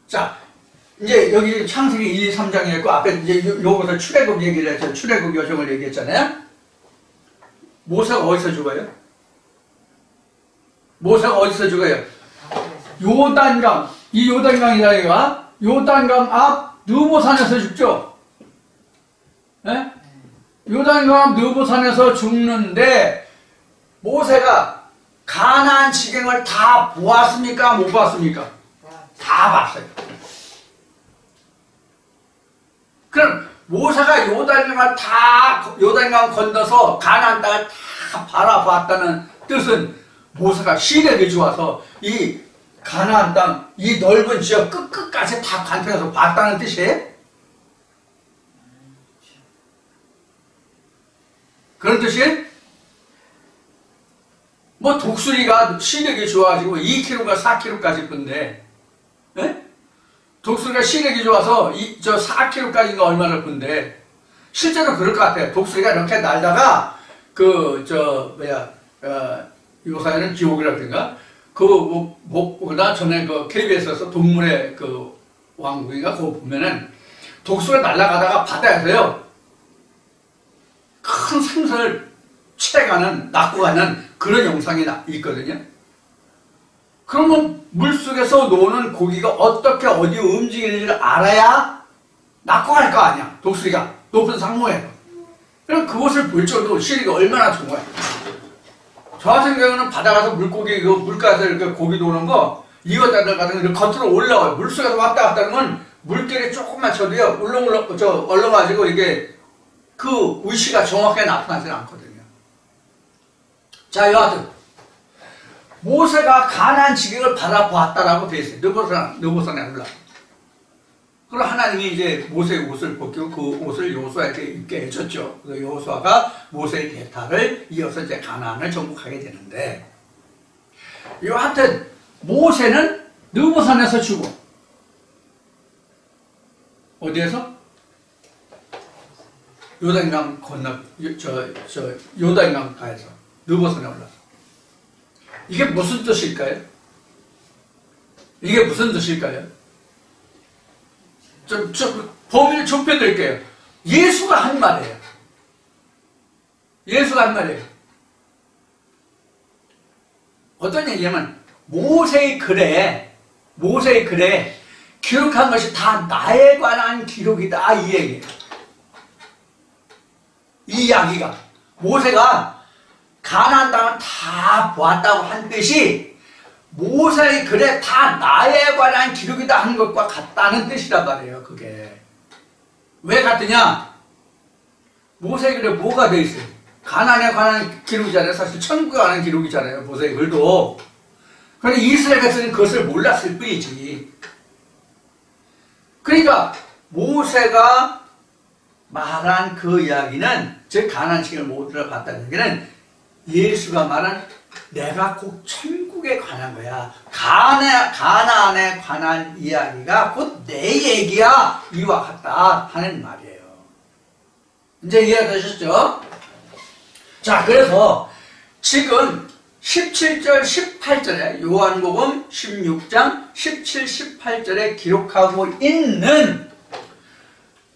자, 이제 여기 창세기 1, 2, 3장에 있고 앞에 이제 요것을 출애굽 얘기를 했죠. 출애굽 여정을 얘기했잖아요. 모세가 어디서 죽어요? 모세가 어디서 죽어요? 요단강, 이 요단강이다 이가 요단강 앞 느보산에서 죽죠. 예? 요단강 앞 느보산에서 죽는데 모세가 가나안 지경을 다 보았습니까? 못 봤습니까? 다 봤어요. 그럼 모세가 요단강 건너서 가나안 땅을 다 바라봤다는 뜻은 모세가 시내에 좋아서 이 가나안 땅, 이 넓은 지역 끝끝까지 다 관통해서 봤다는 뜻이에요? 그런 뜻이에요? 뭐 독수리가 시력이 좋아가지고 2km가 4km까지 본데, 예? 독수리가 시력이 좋아서 4km까지가 얼마나 본데, 실제로 그럴 것 같아요. 독수리가 이렇게 날다가 요사이는 기옥이라든가 그보다 전에 그 KBS에서 동물의 그 왕국인가 그거 보면은 독수리가 날아가다가 바다에서요 큰 생선을 채가는 낚고 가는 그런 영상이 있거든요. 그러면 물속에서 노는 고기가 어떻게 어디 움직이는지를 알아야 낚고 갈 거 아니야. 독수리가 높은 상모에서. 그럼 그것을 볼 정도로 시력이 얼마나 좋은 거야. 저 같은 경우는 바다 가서 물고기, 물가에서 이렇게 고기 노는 거, 이거 따라가는 거 겉으로 올라와요. 물속에서 왔다 갔다 하면 물결이 조금만 쳐도요, 얼렁가지고 이게 그 위치가 정확하게 나타나지는 않거든요. 자, 여하튼, 모세가 가나안 지경을 바라보았다라고 되어 있어요. 느보산에 올라. 그럼 하나님이 이제 모세의 옷을 벗기고 그 옷을 여호수아에게 입게 해줬죠. 그래서 여호수아가 모세의 대타를 이어서 이제 가나안을 정복하게 되는데, 여하튼 모세는 느보산에서 죽어. 어디에서? 요단강 건너 요단강가에서 느보산에 올라서. 이게 무슨 뜻일까요? 이게 무슨 뜻일까요? 좀 범위를 좁혀드릴게요. 예수가 한 말이에요. 예수가 한 말이에요. 어떤 얘기냐면 모세의 글에 기록한 것이 다 나에 관한 기록이다 이 얘기예요. 이 이야기가 모세가 가나안 땅을 다 보았다고 한 뜻이 모세의 글에 다 나에 관한 기록이다 하는 것과 같다는 뜻이란 말이에요. 그게 왜 같으냐? 모세의 글에 뭐가 돼 있어요? 가나안에 관한 기록이잖아요. 사실 천국에 관한 기록이잖아요. 모세의 글도. 그런데 이스라엘 백성은 그것을 몰랐을 뿐이지. 그러니까 모세가 말한 그 이야기는, 즉 가나안 지경을 못 들어봤다는 얘기는 예수가 말한 내가 곧 천국에 관한 거야. 가나안에 관한 이야기가 곧 내 얘기야. 이와 같다 하는 말이에요. 이제 이해되셨죠? 자, 그래서 지금 17절, 18절에 요한복음 16장 17, 18절에 기록하고 있는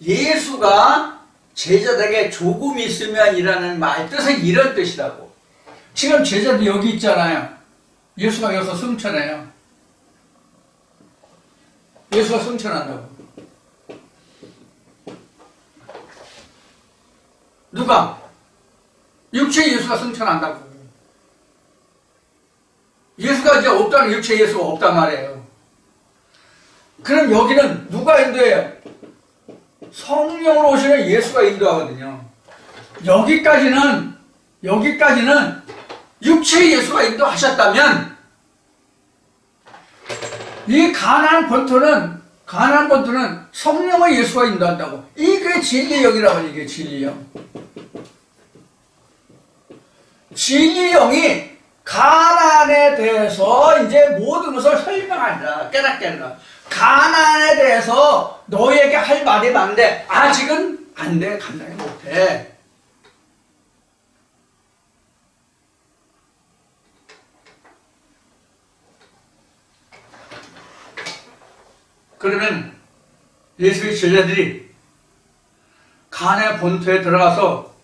예수가 제자들에게 조금 있으면 이라는 말 뜻은 이런 뜻이라고. 지금 제자들 여기 있잖아요. 예수가 여기서 승천해요. 예수가 승천한다고. 누가? 육체 예수가 승천한다고. 예수가 이제 없다는, 육체 예수가 없단 말이에요. 그럼 여기는 누가 인도해요? 성령으로 오시는 예수가 인도하거든요. 여기까지는 여기까지는 육체의 예수가 인도하셨다면 이 가나안 본토는 성령의 예수가 인도한다고. 이게 진리영이라고. 이게 진리영. 진리영이 가나안에 대해서 이제 모든 것을 설명한다. 깨닫게 한다. 가나안에 대해서 너에게 할 말이 많은데 아직은 안 돼. 감당이 못해. 그러면 예수의 제자들이 가나안 본토에 들어가서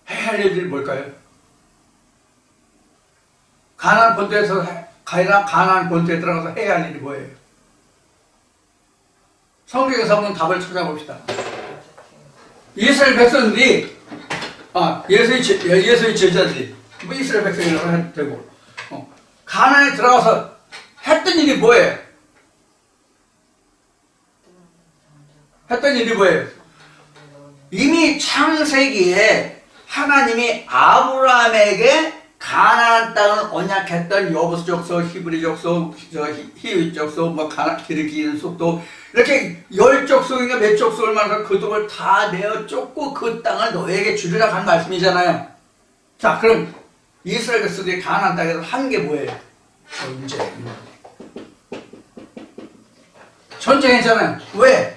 해야 할 일들이 뭘까요? 가나안 본토에 들어가서 해야 할 일이 뭐예요? 성경에서 한번 답을 찾아봅시다. 이스라엘 백성들이 예수의 제자들이 뭐 이스라엘 백성이라고 해도 되고 가나안에 들어가서 했던 일이 뭐예요? 이미 창세기에 하나님이 아브라함에게 가나안 땅을 언약했던 여부수 족속, 히브리 족속, 히윗 족속, 기르기인 속도 이렇게 10족속인가 몇 족속을 말해서 그 동을 다 내어 쫓고 그 땅을 너에게 주리라 한 말씀이잖아요. 자, 그럼 이스라엘 백성들이 가나안 땅에서 한 게 뭐예요? 전쟁했잖아요. 왜?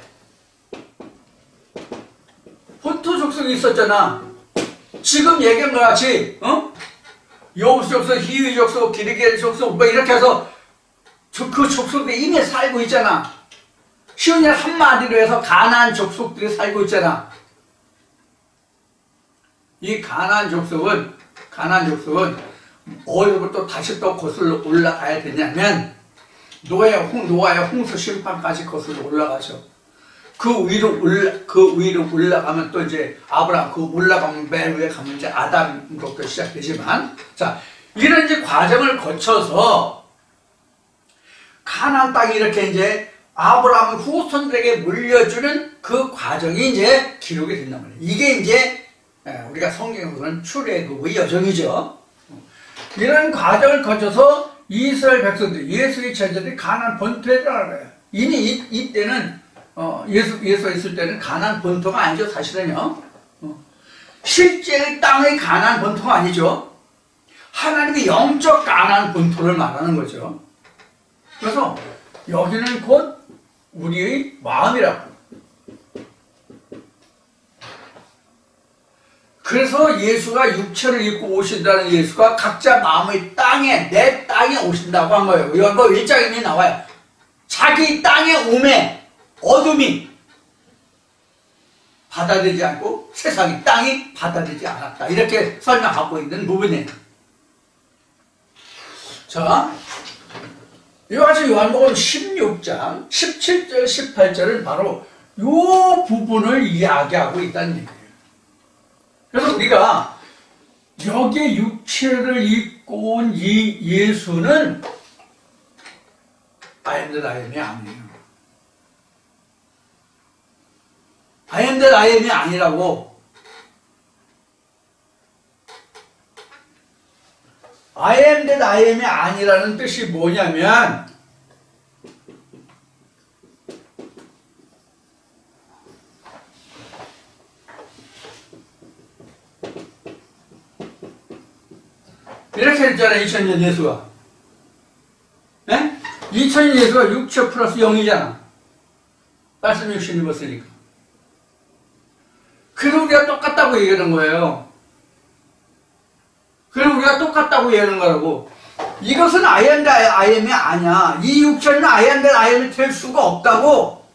본토 족속이 있었잖아. 지금 얘기한 것 같이 여부수 족속, 히위 족속, 기르기엘 족속 뭐 이렇게 해서 그 족속들이 이미 살고 있잖아. 쉬운 일 한마디로 해서 가나안 족속들이 살고 있잖아. 이 가나안 족속은 어디부터 다시 또 거슬러 올라가야 되냐면 노아의 홍수 심판까지 거슬러 올라가죠. 그 위로 올라가면 또 이제 아브라함, 그 올라가면 맨 위에 가면 이제 아담부터 시작되지만, 자, 이런 이제 과정을 거쳐서 가나안 땅이 이렇게 이제 아브라함 후손들에게 물려주는 그 과정이 이제 기록이 된단 말이에요. 이게 이제 우리가 성경에 보는 출애굽의 여정이죠. 이런 과정을 거쳐서 이스라엘 백성들, 예수의 제자들이 가나안 본토에 들어가요. 이미 이때는 예수가 있을 때는 가나안 본토가 아니죠. 사실은요. 실제 땅의 가나안 본토가 아니죠. 하나님의 영적 가나안 본토를 말하는 거죠. 그래서 여기는 곧 우리의 마음이라고. 그래서 예수가 육체를 입고 오신다는 예수가 각자 마음의 내 땅에 오신다고 한 거예요. 이거 1장에 나와요. 자기 땅에 오매 어둠이 받아들이지 않고 세상이 땅이 받아들이지 않았다. 이렇게 설명하고 있는 부분이에요. 자, 이와같이 요한복음 16장 17절 18절은 바로 이 부분을 이야기하고 있다는 얘기예요. 그래서 우리가 여기에 육체를 입고 온 이 예수는 I am that I am이 아니에요. I am that I am이 아니라고. I am that I am이 아니라는 뜻이 뭐냐면 이렇게 했잖아요. 2000년 예수가. 네? 2000년 예수가 6초 플러스 0이잖아. 말씀 60년 입었으니까. 그래서 우리가 똑같다고 얘기하는 거예요. 그래서 우리가 똑같다고 얘기하는 거라고. 이것은 I am that I am이 아니야. 이 육체는 I am that I am이 될 수가 없다고.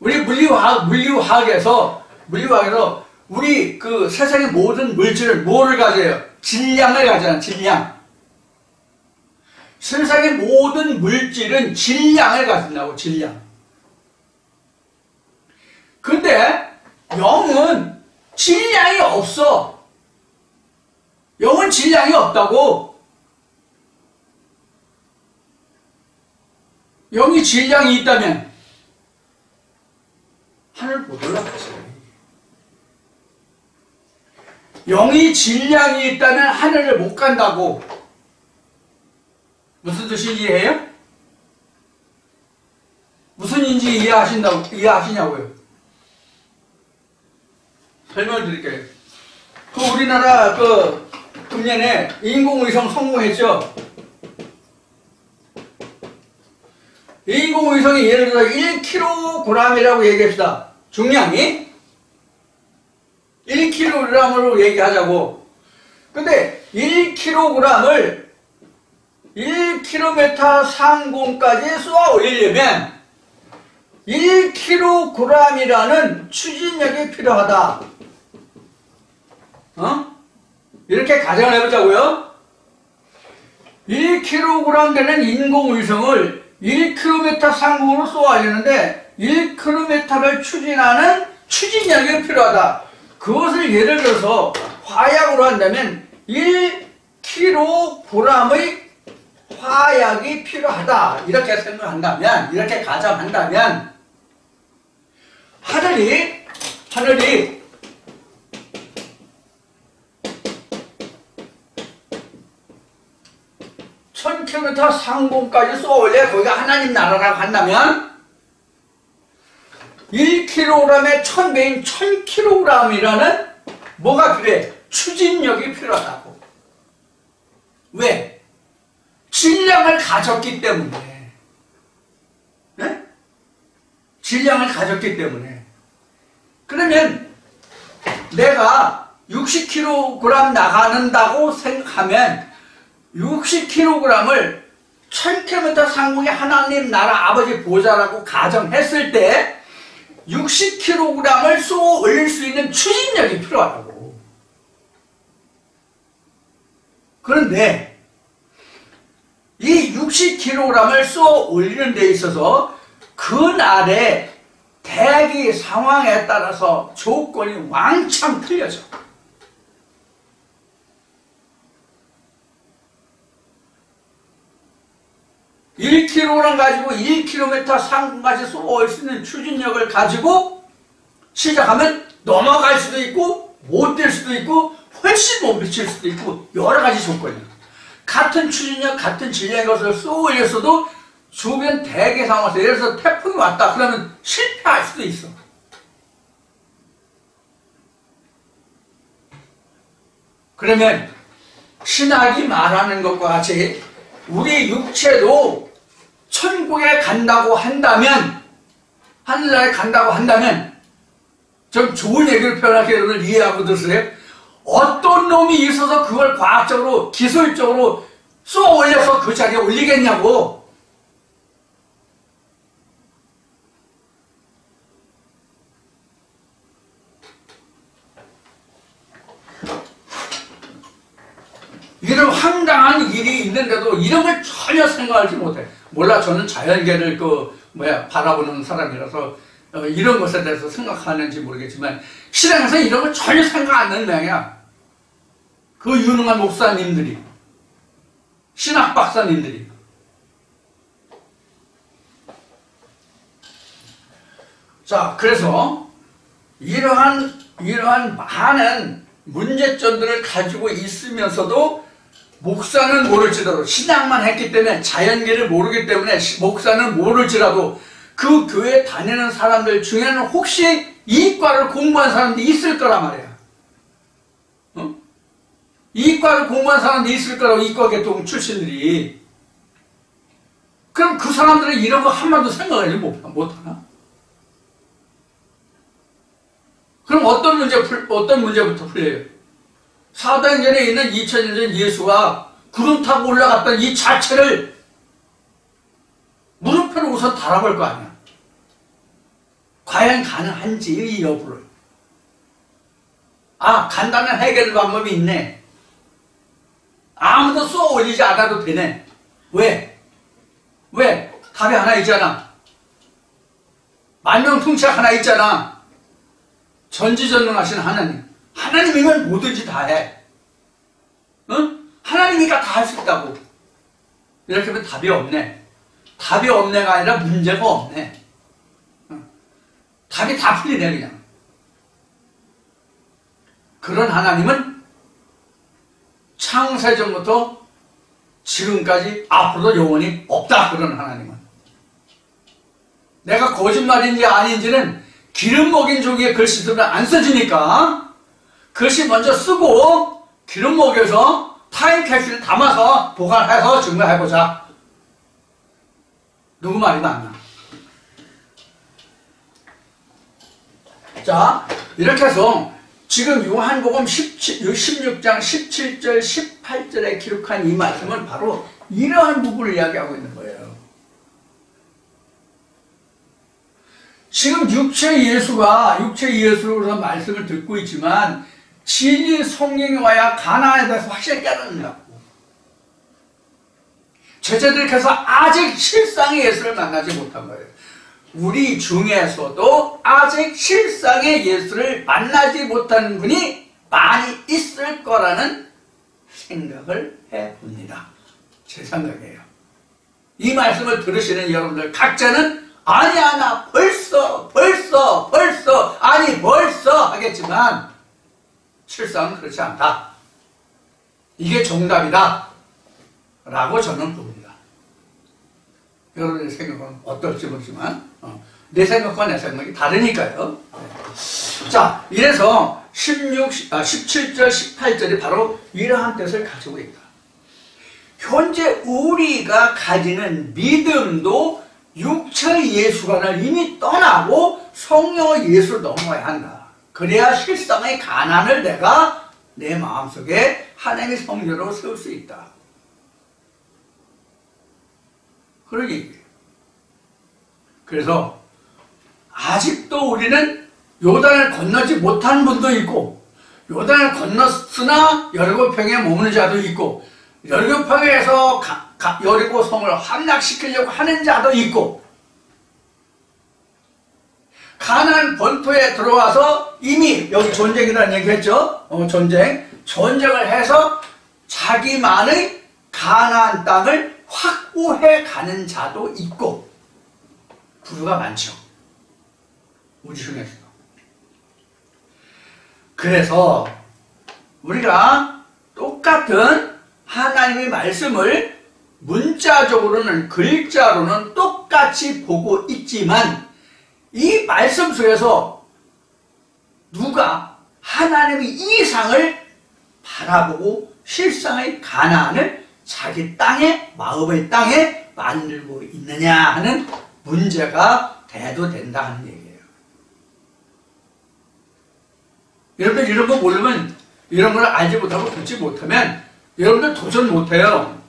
우리 물리화학에서 우리 그 세상의 모든 물질을 뭐를 가져요? 질량을 가져요. 질량. 세상의 모든 물질은 질량을 가진다고. 질량. 근데 영은 질량이 없어. 영은 질량이 없다고. 영이 질량이 있다면 하늘 못 올라가죠. 영이 질량이 있다면 하늘을 못 간다고. 무슨 뜻인지 이해해요? 무슨 인지 이해하시냐고요? 설명을 드릴게요. 우리나라 금년에 인공위성 성공했죠? 인공위성이 예를 들어 1kg이라고 얘기합시다. 중량이 1kg으로 얘기하자고. 근데 1kg을 1km 상공까지 쏘아 올리려면 1kg이라는 추진력이 필요하다. 이렇게 가정을 해보자고요. 1kg 되는 인공위성을 1km 상공으로 쏘아올리는데 1km를 추진하는 추진력이 필요하다. 그것을 예를 들어서 화약으로 한다면 1kg의 화약이 필요하다. 이렇게 생각한다면, 이렇게 가정한다면 하늘이 1000km 상공까지 쏘아올려 거기가 하나님 나라라고 한다면 1kg의 1000배인 1000kg이라는 뭐가 필요해? 추진력이 필요하다고. 왜? 질량을 가졌기 때문에. 네? 질량을 가졌기 때문에. 그러면 내가 60kg 나가는다고 생각하면 60kg을 1000km 상공의 하나님 나라 아버지 보좌라고 가정했을 때 60kg을 쏘아 올릴 수 있는 추진력이 필요하다고. 그런데 이 60kg을 쏘아 올리는 데 있어서 그날의 대기 상황에 따라서 조건이 왕창 틀려져. (1kg) 가지고 1km 상공까지 쏘아올 수 있는 추진력을 가지고 시작하면 넘어갈 수도 있고 못 될 수도 있고 훨씬 못 미칠 수도 있고 여러 가지 조건이야. 같은 추진력, 같은 질량의 것을 쏘아올렸어도 주변 대기 상황에서 예를 들어서 태풍이 왔다 그러면 실패할 수도 있어. 그러면 신학이 말하는 것과 같이 우리 육체도 천국에 간다고 한다면, 하늘나라에 간다고 한다면, 좀 좋은 얘기를 표현할게요. 여러분들 이해하고 들으세요. 어떤 놈이 있어서 그걸 과학적으로, 기술적으로 쏘아 올려서 그 자리에 올리겠냐고. 이런 황당한 일이 있는데도 이런 걸 전혀 생각하지 못해. 몰라, 저는 자연계를 바라보는 사람이라서 이런 것에 대해서 생각하는지 모르겠지만 신앙에서 이런 걸 전혀 생각 안 하는 모양이야. 그 유능한 목사님들이, 신학 박사님들이. 자, 그래서 이러한 많은 문제점들을 가지고 있으면서도 목사는 모를지라도, 신앙만 했기 때문에, 자연계를 모르기 때문에 목사는 모를지라도 그 교회 다니는 사람들 중에는 혹시 이과를 공부한 사람들이 있을 거란 말이야. 이과를 공부한 사람들이 있을 거라고, 이과계통 출신들이. 그럼 그 사람들은 이런 거 한 번도 생각하지 못하나? 그럼 어떤 문제부터 풀려요? 사도행전에 있는 2000년 전 예수가 구름 타고 올라갔던 이 자체를 물음표로 우선 달아볼 거 아니야. 과연 가능한지, 이 여부를. 아, 간단한 해결 방법이 있네. 아무도 쏘아 올리지 않아도 되네. 왜? 답이 하나 있잖아. 만명통치약 하나 있잖아. 전지전능하신 하나님. 하나님이면 뭐든지 다 해. 응? 하나님이니까 다 할 수 있다고. 이렇게 하면 답이 없네. 답이 없네가 아니라 문제가 없네. 응? 답이 다 풀리네, 그냥. 그런 하나님은 창세전부터 지금까지 앞으로도 영원히 없다. 그런 하나님은. 내가 거짓말인지 아닌지는 기름 먹인 종이의 글씨들은 안 써지니까 글씨 먼저 쓰고 기름 먹여서 타임캡슐에 담아서 보관해서 증거해보자. 누구 말이 맞나? 자, 이렇게 해서 지금 요한복음 16장 17절 18절에 기록한 이 말씀은 바로 이러한 부분을 이야기하고 있는 거예요. 지금 육체 예수로서 말씀을 듣고 있지만 진리 성령이 와야 가나안에 대해서 확실히 깨닫는다고. 제자들께서 아직 실상의 예수를 만나지 못한 거예요. 우리 중에서도 아직 실상의 예수를 만나지 못하는 분이 많이 있을 거라는 생각을 해봅니다. 제 생각이에요. 이 말씀을 들으시는 여러분들 각자는 아니야 나 벌써 하겠지만 실상은 그렇지 않다. 이게 정답이다 라고 저는 봅니다. 여러분의 생각은 어떨지 모르지만 내 생각과 내 생각이 다르니까요. 자, 이래서 17절 18절이 바로 이러한 뜻을 가지고 있다. 현재 우리가 가지는 믿음도 육체의 예수관을 이미 떠나고 성령의 예수로 넘어야 한다. 그래야 실상의 가난을 내가 내 마음속에 하나님의 성전으로 세울 수 있다. 그런 얘기예요. 그래서 아직도 우리는 요단을 건너지 못한 분도 있고 요단을 건넜으나 여리고평에 머무는 자도 있고 여리고평에서 여리고성을 함락시키려고 하는 자도 있고 가나안 본토에 들어와서 이미 여기 전쟁이라는 얘기 했죠. 전쟁을 해서 자기만의 가나안 땅을 확보해 가는 자도 있고 부류가 많죠. 우리 중에서. 그래서 우리가 똑같은 하나님의 말씀을 문자적으로는 글자로는 똑같이 보고 있지만 이 말씀 속에서 누가 하나님의 이상을 바라보고 실상의 가나안을 자기 땅에 마음의 땅에 만들고 있느냐 하는 문제가 돼도 된다 하는 얘기예요. 여러분들 이런 거 모르면 이런 걸 알지 못하고 듣지 못하면 여러분들 도전 못해요.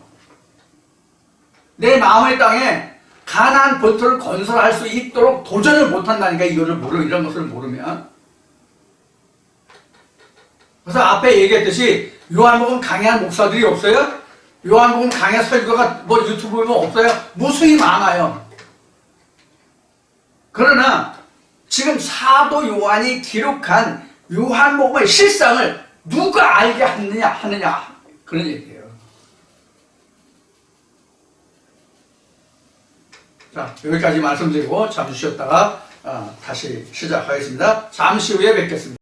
내 마음의 땅에 가나안 본토를 건설할 수 있도록 도전을 못한다니까 이런 것을 모르면. 그래서 앞에 얘기했듯이 요한복음 강의한 목사들이 없어요? 요한복음 강의 설교가 뭐 유튜브 보면 없어요? 무수히 많아요. 그러나 지금 사도 요한이 기록한 요한복음의 실상을 누가 알게 하느냐 그런 얘기예요. 자, 여기까지 말씀드리고 잠시 쉬었다가 다시 시작하겠습니다. 잠시 후에 뵙겠습니다.